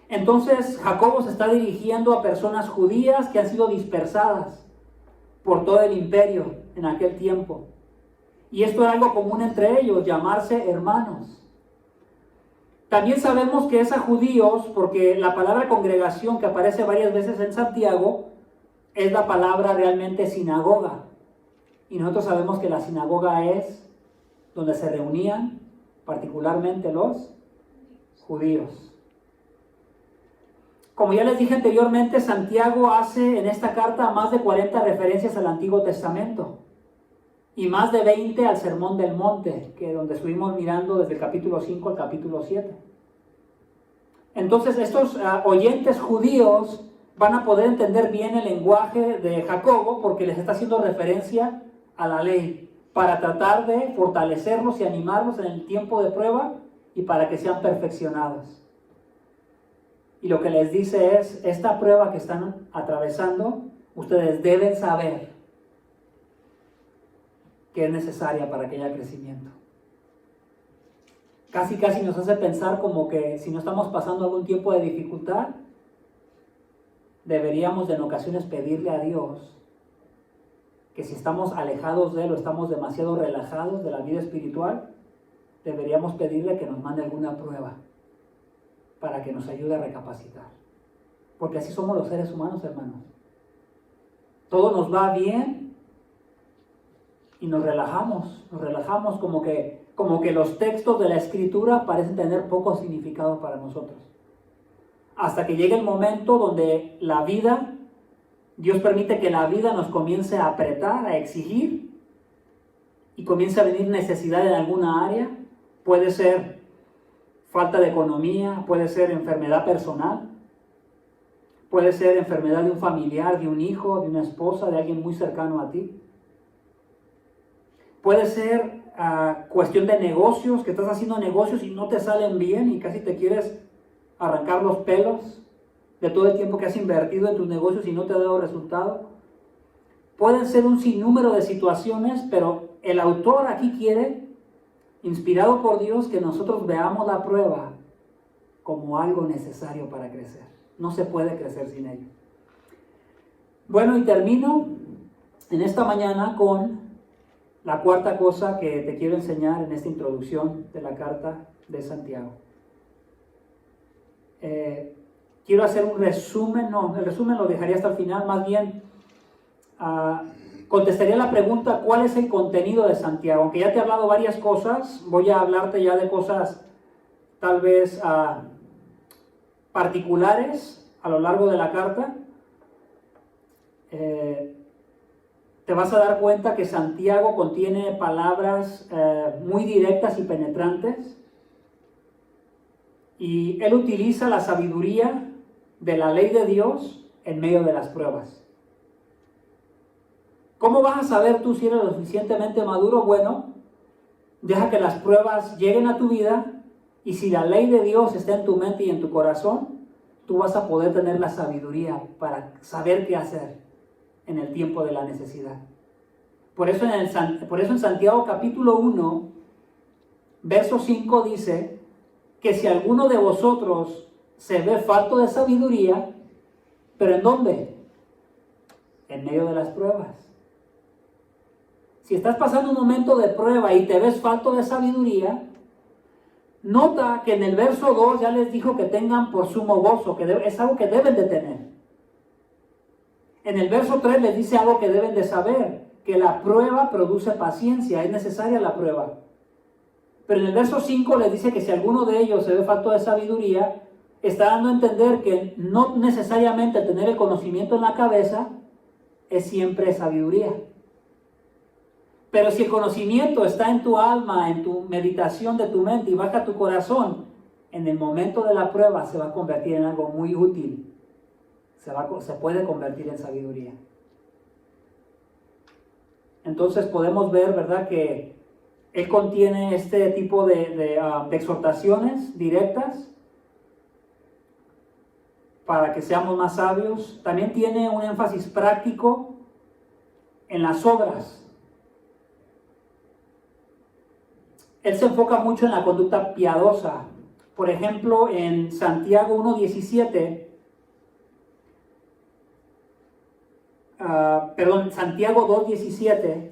Speaker 1: Entonces Jacobo se está dirigiendo a personas judías que han sido dispersadas por todo el imperio en aquel tiempo. Y esto era algo común entre ellos, llamarse hermanos. También sabemos que es a judíos porque la palabra congregación, que aparece varias veces en Santiago, es la palabra realmente sinagoga. Y nosotros sabemos que la sinagoga es donde se reunían particularmente los judíos. Como ya les dije anteriormente, Santiago hace en esta carta más de 40 referencias al Antiguo Testamento y más de 20 al Sermón del Monte, que donde estuvimos mirando desde el capítulo 5 al capítulo 7. Entonces estos oyentes judíos van a poder entender bien el lenguaje de Jacobo porque les está haciendo referencia a la ley para tratar de fortalecerlos y animarlos en el tiempo de prueba y para que sean perfeccionados. Y lo que les dice es, esta prueba que están atravesando, ustedes deben saber que es necesaria para que haya crecimiento. Casi nos hace pensar como que si no estamos pasando algún tiempo de dificultad, deberíamos en ocasiones pedirle a Dios que si estamos alejados de Él o estamos demasiado relajados de la vida espiritual, deberíamos pedirle que nos mande alguna prueba para que nos ayude a recapacitar. Porque así somos los seres humanos, hermanos. Todo nos va bien y nos relajamos como que los textos de la Escritura parecen tener poco significado para nosotros. Hasta que llegue el momento donde la vida, Dios permite que la vida nos comience a apretar, a exigir, y comienza a venir necesidad en alguna área. Puede ser falta de economía, puede ser enfermedad personal, puede ser enfermedad de un familiar, de un hijo, de una esposa, de alguien muy cercano a ti. Puede ser cuestión de negocios, que estás haciendo negocios y no te salen bien y casi te quieres arrancar los pelos de todo el tiempo que has invertido en tus negocios y no te ha dado resultado. Pueden ser un sinnúmero de situaciones, pero el autor aquí quiere, inspirado por Dios, que nosotros veamos la prueba como algo necesario para crecer. No se puede crecer sin ello. Bueno, y termino en esta mañana con la cuarta cosa que te quiero enseñar en esta introducción de la carta de Santiago. Quiero hacer un resumen, el resumen lo dejaría hasta el final, más bien contestaría la pregunta: ¿cuál es el contenido de Santiago? Aunque ya te he hablado varias cosas, voy a hablarte ya de cosas tal vez particulares a lo largo de la carta. Te vas a dar cuenta que Santiago contiene palabras muy directas y penetrantes, y él utiliza la sabiduría de la ley de Dios en medio de las pruebas. ¿Cómo vas a saber tú si eres lo suficientemente maduro? Bueno, deja que las pruebas lleguen a tu vida, y si la ley de Dios está en tu mente y en tu corazón, tú vas a poder tener la sabiduría para saber qué hacer en el tiempo de la necesidad. Por eso en Santiago capítulo 1, verso 5 dice que si alguno de vosotros se ve falto de sabiduría, ¿pero en dónde? En medio de las pruebas. Si estás pasando un momento de prueba y te ves falto de sabiduría, nota que en el verso 2 ya les dijo que tengan por sumo gozo, que es algo que deben de tener. En el verso 3 les dice algo que deben de saber, que la prueba produce paciencia, es necesaria la prueba. Pero en el verso 5 les dice que si alguno de ellos se ve falto de sabiduría, está dando a entender que no necesariamente tener el conocimiento en la cabeza es siempre sabiduría. Pero si el conocimiento está en tu alma, en tu meditación de tu mente y baja a tu corazón, en el momento de la prueba se va a convertir en algo muy útil. Se puede convertir en sabiduría. Entonces podemos ver, ¿verdad?, que él contiene este tipo de exhortaciones directas para que seamos más sabios. También tiene un énfasis práctico en las obras. Él se enfoca mucho en la conducta piadosa. Por ejemplo, en Santiago 1:17, Santiago 2:17,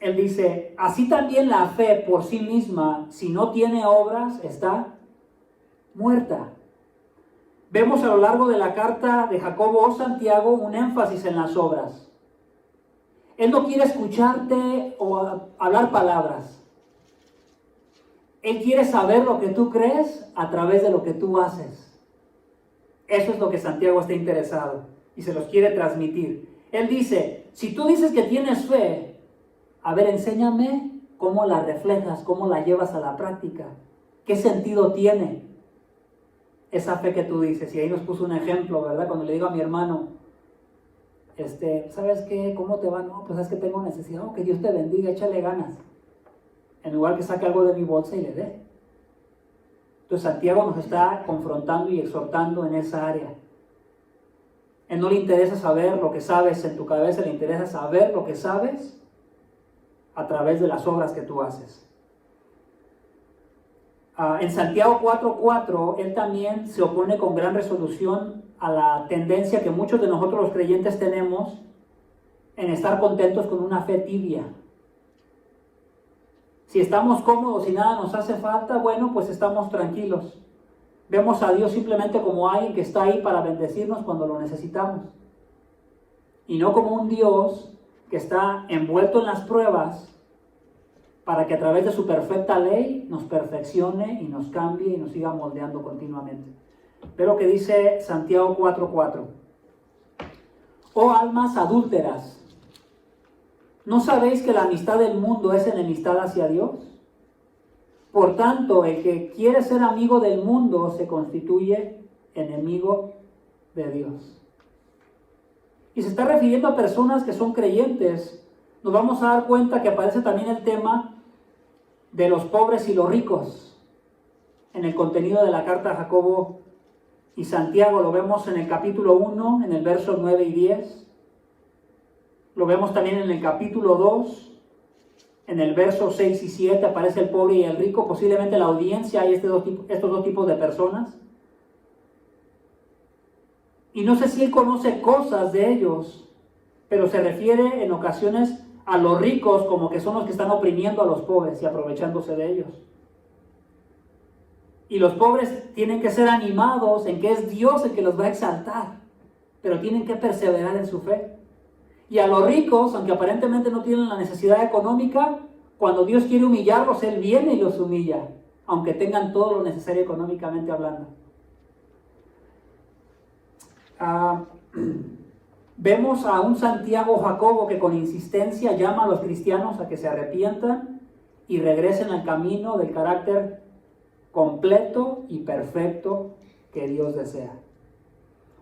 Speaker 1: él dice: así también la fe por sí misma, si no tiene obras, está muerta. Vemos a lo largo de la carta de Jacobo o Santiago un énfasis en las obras. Él no quiere escucharte o hablar palabras. Él quiere saber lo que tú crees a través de lo que tú haces. Eso es lo que Santiago está interesado y se los quiere transmitir. Él dice: si tú dices que tienes fe, a ver, enséñame cómo la reflejas, cómo la llevas a la práctica. ¿Qué sentido tiene esa fe que tú dices? Y ahí nos puso un ejemplo, ¿verdad? Cuando le digo a mi hermano, ¿sabes qué? ¿Cómo te va? No, pues es que tengo necesidad. Oh, que Dios te bendiga, échale ganas. En lugar que saque algo de mi bolsa y le dé. Entonces Santiago nos está confrontando y exhortando en esa área. Él no le interesa saber lo que sabes en tu cabeza, le interesa saber lo que sabes a través de las obras que tú haces. En Santiago 4:4, él también se opone con gran resolución a la tendencia que muchos de nosotros los creyentes tenemos en estar contentos con una fe tibia. Si estamos cómodos y nada nos hace falta, bueno, pues estamos tranquilos. Vemos a Dios simplemente como alguien que está ahí para bendecirnos cuando lo necesitamos. Y no como un Dios que está envuelto en las pruebas para que a través de su perfecta ley nos perfeccione y nos cambie y nos siga moldeando continuamente. Pero que dice Santiago 4:4: oh almas adúlteras, ¿No sabéis que la amistad del mundo es enemistad hacia Dios? Por tanto, el que quiere ser amigo del mundo se constituye enemigo de Dios. Y se está refiriendo a personas que son creyentes. Nos vamos a dar cuenta que aparece también el tema de los pobres y los ricos en el contenido de la carta a Jacobo y Santiago. Lo vemos en el capítulo 1, en el verso 9 y 10. Lo vemos también en el capítulo 2, en el verso 6 y 7 aparece el pobre y el rico. Posiblemente en la audiencia hay estos dos tipos de personas. Y no sé si él conoce cosas de ellos, pero se refiere en ocasiones a los ricos como que son los que están oprimiendo a los pobres y aprovechándose de ellos. Y los pobres tienen que ser animados en que es Dios el que los va a exaltar, pero tienen que perseverar en su fe. Y a los ricos, aunque aparentemente no tienen la necesidad económica, cuando Dios quiere humillarlos, Él viene y los humilla, aunque tengan todo lo necesario económicamente hablando. Vemos a un Santiago Jacobo que con insistencia llama a los cristianos a que se arrepientan y regresen al camino del carácter completo y perfecto que Dios desea.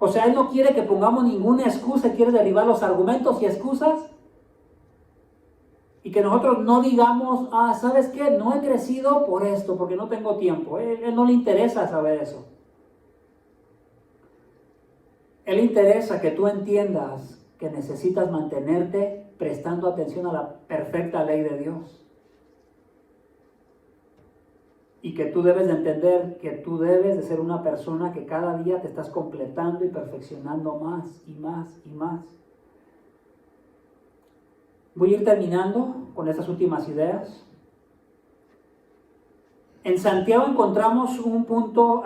Speaker 1: O sea, Él no quiere que pongamos ninguna excusa, quiere derribar los argumentos y excusas y que nosotros no digamos, ¿sabes qué? No he crecido por esto, porque no tengo tiempo. Él no le interesa saber eso. Él le interesa que tú entiendas que necesitas mantenerte prestando atención a la perfecta ley de Dios. Y que tú debes de entender que tú debes de ser una persona que cada día te estás completando y perfeccionando más y más y más. Voy a ir terminando con estas últimas ideas. En Santiago encontramos un punto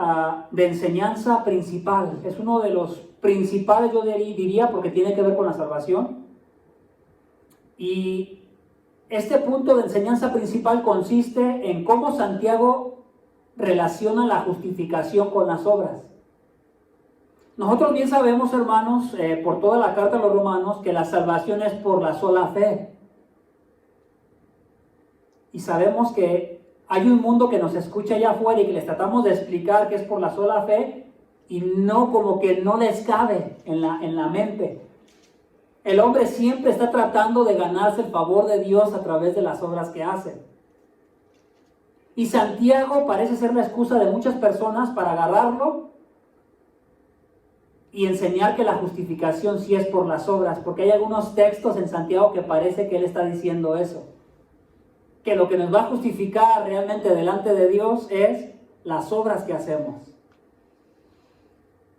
Speaker 1: de enseñanza principal. Es uno de los principales, yo diría, porque tiene que ver con la salvación. Y este punto de enseñanza principal consiste en cómo Santiago relaciona la justificación con las obras. Nosotros bien sabemos, hermanos, por toda la carta a los romanos, que la salvación es por la sola fe. Y sabemos que hay un mundo que nos escucha allá afuera y que les tratamos de explicar que es por la sola fe y no, como que no les cabe en la mente. El hombre siempre está tratando de ganarse el favor de Dios a través de las obras que hace. Y Santiago parece ser la excusa de muchas personas para agarrarlo y enseñar que la justificación sí es por las obras, porque hay algunos textos en Santiago que parece que él está diciendo eso. Que lo que nos va a justificar realmente delante de Dios es las obras que hacemos.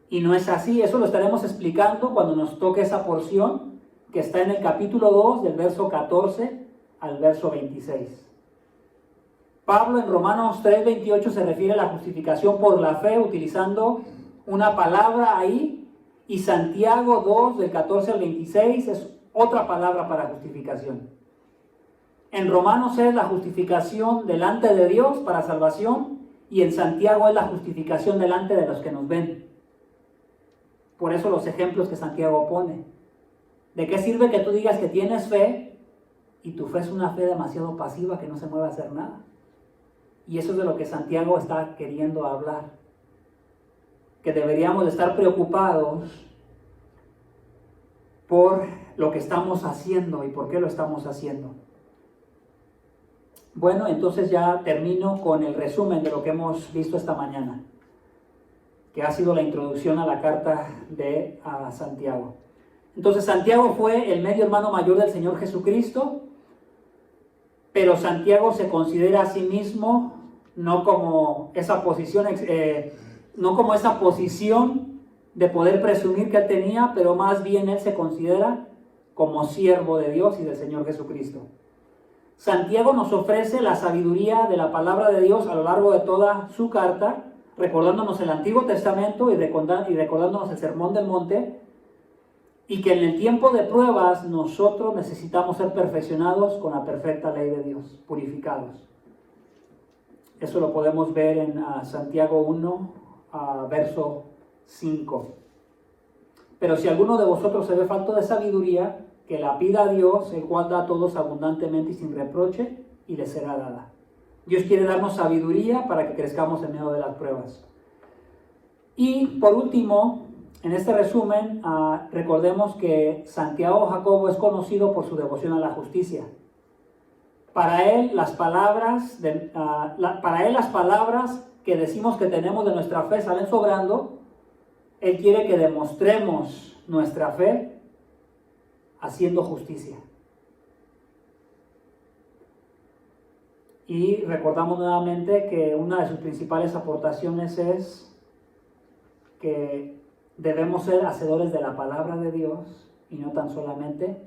Speaker 1: Y no es así, eso lo estaremos explicando cuando nos toque esa porción que está en el capítulo 2, del verso 14 al verso 26. Pablo en Romanos 3:28 se refiere a la justificación por la fe, utilizando una palabra ahí, y Santiago 2, del 14 al 26, es otra palabra para justificación. En Romanos es la justificación delante de Dios para salvación, y en Santiago es la justificación delante de los que nos ven. Por eso los ejemplos que Santiago pone. ¿De qué sirve que tú digas que tienes fe y tu fe es una fe demasiado pasiva que no se mueve a hacer nada? Y eso es de lo que Santiago está queriendo hablar. Que deberíamos de estar preocupados por lo que estamos haciendo y por qué lo estamos haciendo. Bueno, entonces ya termino con el resumen de lo que hemos visto esta mañana, que ha sido la introducción a la carta de Santiago. Entonces Santiago fue el medio hermano mayor del Señor Jesucristo, pero Santiago se considera a sí mismo no como esa posición de poder presumir que él tenía, pero más bien él se considera como siervo de Dios y del Señor Jesucristo. Santiago nos ofrece la sabiduría de la palabra de Dios a lo largo de toda su carta, recordándonos el Antiguo Testamento y recordándonos el Sermón del Monte, y que en el tiempo de pruebas nosotros necesitamos ser perfeccionados con la perfecta ley de Dios, purificados. Eso lo podemos ver en Santiago 1, verso 5. Pero si alguno de vosotros se ve falto de sabiduría, que la pida a Dios, el cual da a todos abundantemente y sin reproche, y le será dada. Dios quiere darnos sabiduría para que crezcamos en medio de las pruebas. Y por último, en este resumen, recordemos que Santiago Jacobo es conocido por su devoción a la justicia. Para él las palabras que decimos que tenemos de nuestra fe salen sobrando. Él quiere que demostremos nuestra fe haciendo justicia. Y recordamos nuevamente que una de sus principales aportaciones es que debemos ser hacedores de la palabra de Dios y no tan solamente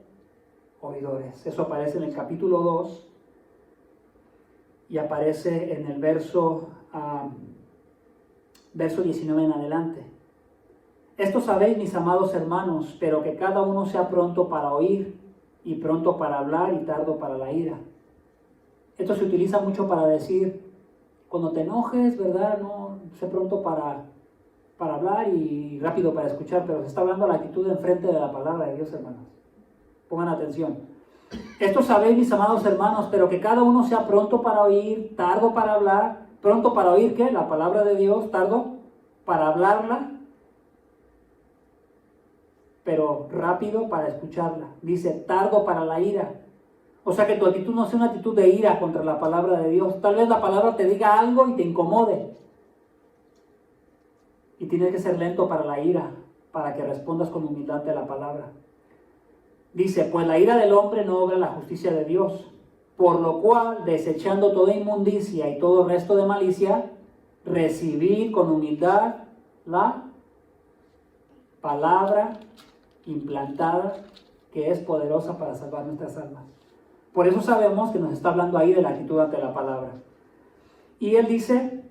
Speaker 1: oidores. Eso aparece en el capítulo 2 y aparece en el verso 19 en adelante. Esto sabéis, mis amados hermanos, pero que cada uno sea pronto para oír y pronto para hablar y tardo para la ira. Esto se utiliza mucho para decir, cuando te enojes, ¿verdad? No, sé pronto para hablar y rápido para escuchar, pero se está hablando de la actitud enfrente de la palabra de Dios, hermanos. Pongan atención. Esto sabéis, mis amados hermanos, pero que cada uno sea pronto para oír, tardo para hablar. ¿Pronto para oír qué? La palabra de Dios, tardo para hablarla, pero rápido para escucharla. Dice, tardo para la ira. O sea, que tu actitud no sea una actitud de ira contra la palabra de Dios. Tal vez la palabra te diga algo y te incomode. Y tienes que ser lento para la ira, para que respondas con humildad a la palabra. Dice, pues la ira del hombre no obra la justicia de Dios. Por lo cual, desechando toda inmundicia y todo resto de malicia, recibid con humildad la palabra implantada, que es poderosa para salvar nuestras almas. Por eso sabemos que nos está hablando ahí de la actitud ante la palabra. Y él dice,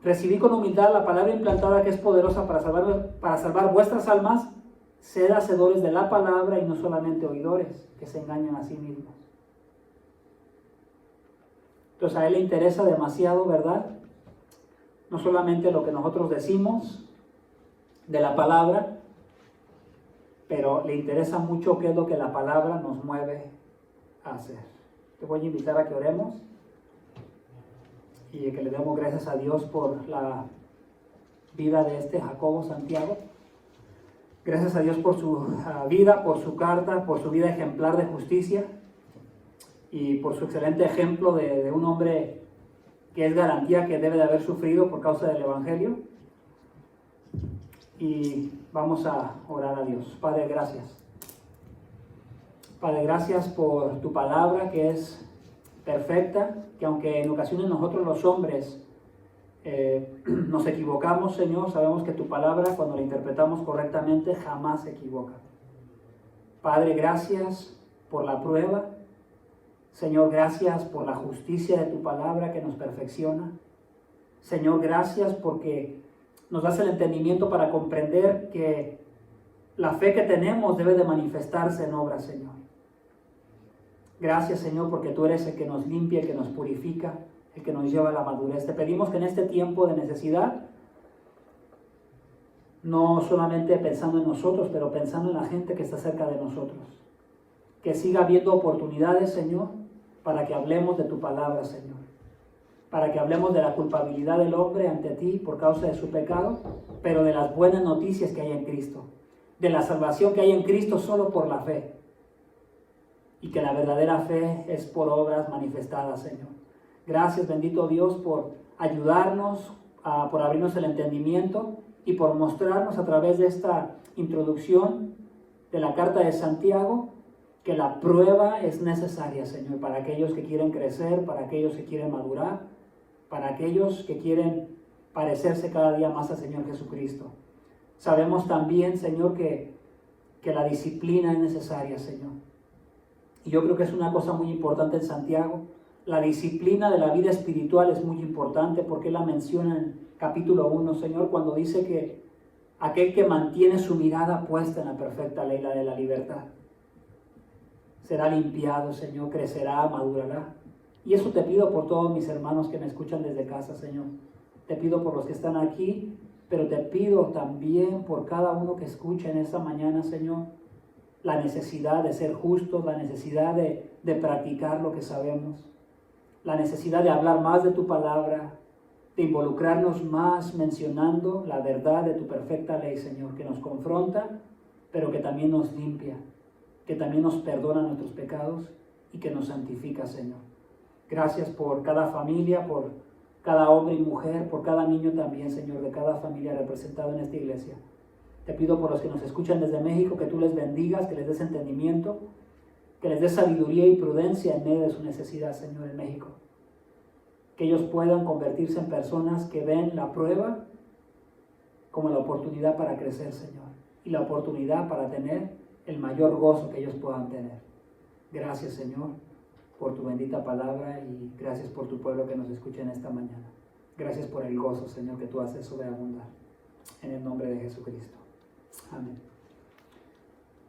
Speaker 1: recibid con humildad la palabra implantada, que es poderosa para salvar vuestras almas. Sed hacedores de la palabra y no solamente oidores, que se engañan a sí mismos. Entonces a él le interesa demasiado, ¿verdad? No solamente lo que nosotros decimos de la palabra, pero le interesa mucho qué es lo que la palabra nos mueve a hacer. Te voy a invitar a que oremos y que le demos gracias a Dios por la vida de este Jacobo Santiago. Gracias a Dios por su vida, por su carta, por su vida ejemplar de justicia y por su excelente ejemplo de un hombre que es garantía que debe de haber sufrido por causa del Evangelio. Y vamos a orar a Dios. Padre, gracias. Padre, gracias por tu palabra que es perfecta, que aunque en ocasiones nosotros los hombres nos equivocamos, Señor, sabemos que tu palabra, cuando la interpretamos correctamente, jamás se equivoca. Padre, gracias por la prueba. Señor, gracias por la justicia de tu palabra que nos perfecciona. Señor, gracias porque nos das el entendimiento para comprender que la fe que tenemos debe de manifestarse en obra, Señor. Gracias, Señor, porque tú eres el que nos limpia, el que nos purifica, el que nos lleva a la madurez. Te pedimos que en este tiempo de necesidad, no solamente pensando en nosotros, pero pensando en la gente que está cerca de nosotros, que siga habiendo oportunidades, Señor, para que hablemos de tu palabra, Señor, para que hablemos de la culpabilidad del hombre ante ti por causa de su pecado, pero de las buenas noticias que hay en Cristo, de la salvación que hay en Cristo solo por la fe, y que la verdadera fe es por obras manifestadas, Señor. Gracias, bendito Dios, por ayudarnos, por abrirnos el entendimiento y por mostrarnos a través de esta introducción de la carta de Santiago que la prueba es necesaria, Señor, para aquellos que quieren crecer, para aquellos que quieren madurar, para aquellos que quieren parecerse cada día más al Señor Jesucristo. Sabemos también, Señor, que la disciplina es necesaria, Señor. Y yo creo que es una cosa muy importante en Santiago. La disciplina de la vida espiritual es muy importante porque él la menciona en capítulo 1, Señor, cuando dice que aquel que mantiene su mirada puesta en la perfecta ley, la de la libertad, será limpiado, Señor, crecerá, madurará. Y eso te pido por todos mis hermanos que me escuchan desde casa, Señor. Te pido por los que están aquí pero te pido también por cada uno que escucha en esta mañana, Señor, la necesidad de ser justos, la necesidad de practicar lo que sabemos, la necesidad de hablar más de tu palabra, de involucrarnos más mencionando la verdad de tu perfecta ley, Señor, que nos confronta, pero que también nos limpia, que también nos perdona nuestros pecados y que nos santifica, Señor. Gracias por cada familia, por cada hombre y mujer, por cada niño también, Señor, de cada familia representada en esta iglesia. Te pido por los que nos escuchan desde México, que tú les bendigas, que les des entendimiento, que les des sabiduría y prudencia en medio de su necesidad, Señor, en México. Que ellos puedan convertirse en personas que ven la prueba como la oportunidad para crecer, Señor, y la oportunidad para tener el mayor gozo que ellos puedan tener. Gracias, Señor, por tu bendita palabra y gracias por tu pueblo que nos escucha en esta mañana. Gracias por el gozo, Señor, que tú haces sobreabundar. En el nombre de Jesucristo. Amén.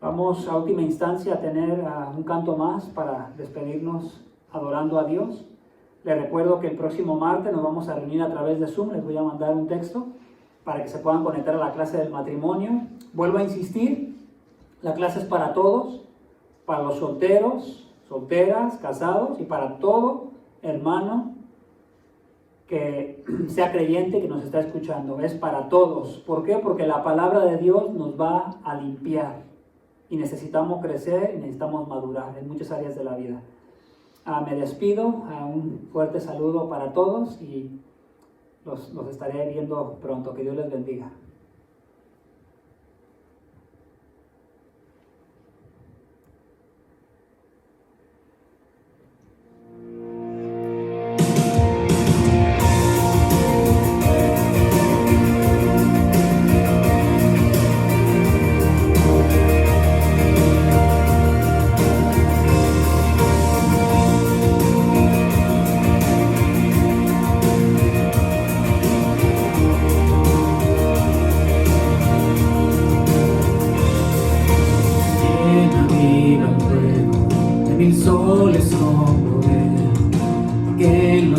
Speaker 1: Vamos a última instancia a tener un canto más para despedirnos adorando a Dios. Les recuerdo que el próximo martes nos vamos a reunir a través de Zoom. Les voy a mandar un texto para que se puedan conectar a la clase del matrimonio. Vuelvo a insistir, la clase es para todos, para los solteros, solteras, casados y para todo hermano que sea creyente que nos está escuchando. Es para todos. ¿Por qué? Porque la palabra de Dios nos va a limpiar y necesitamos crecer y necesitamos madurar en muchas áreas de la vida. Me despido, un fuerte saludo para todos y los estaré viendo pronto. Que Dios les bendiga.
Speaker 2: El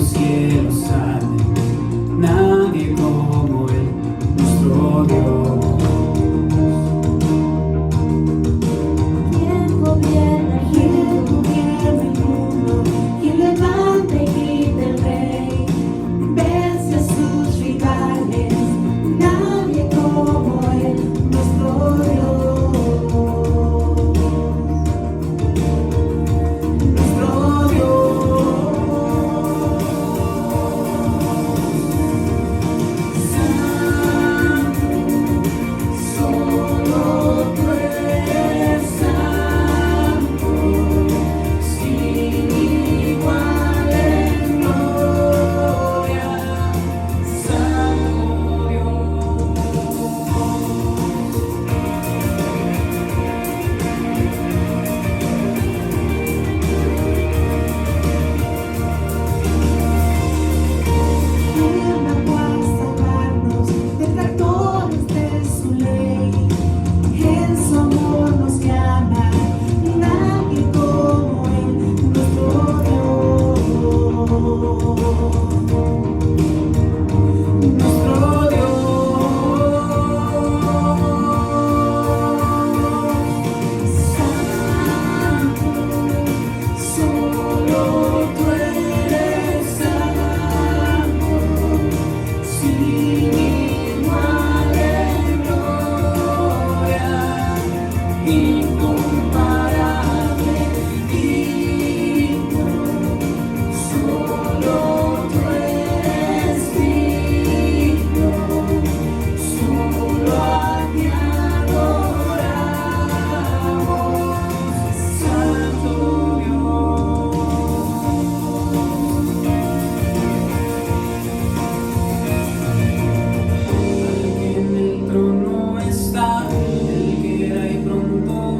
Speaker 2: que era y pronto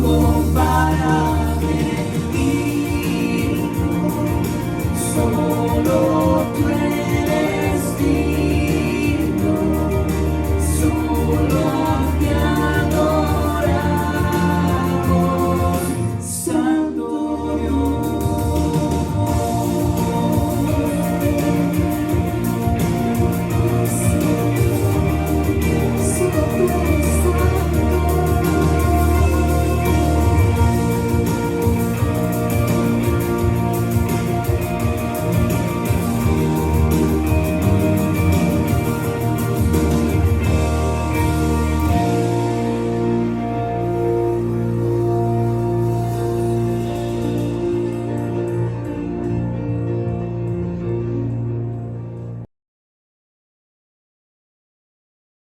Speaker 2: tengo para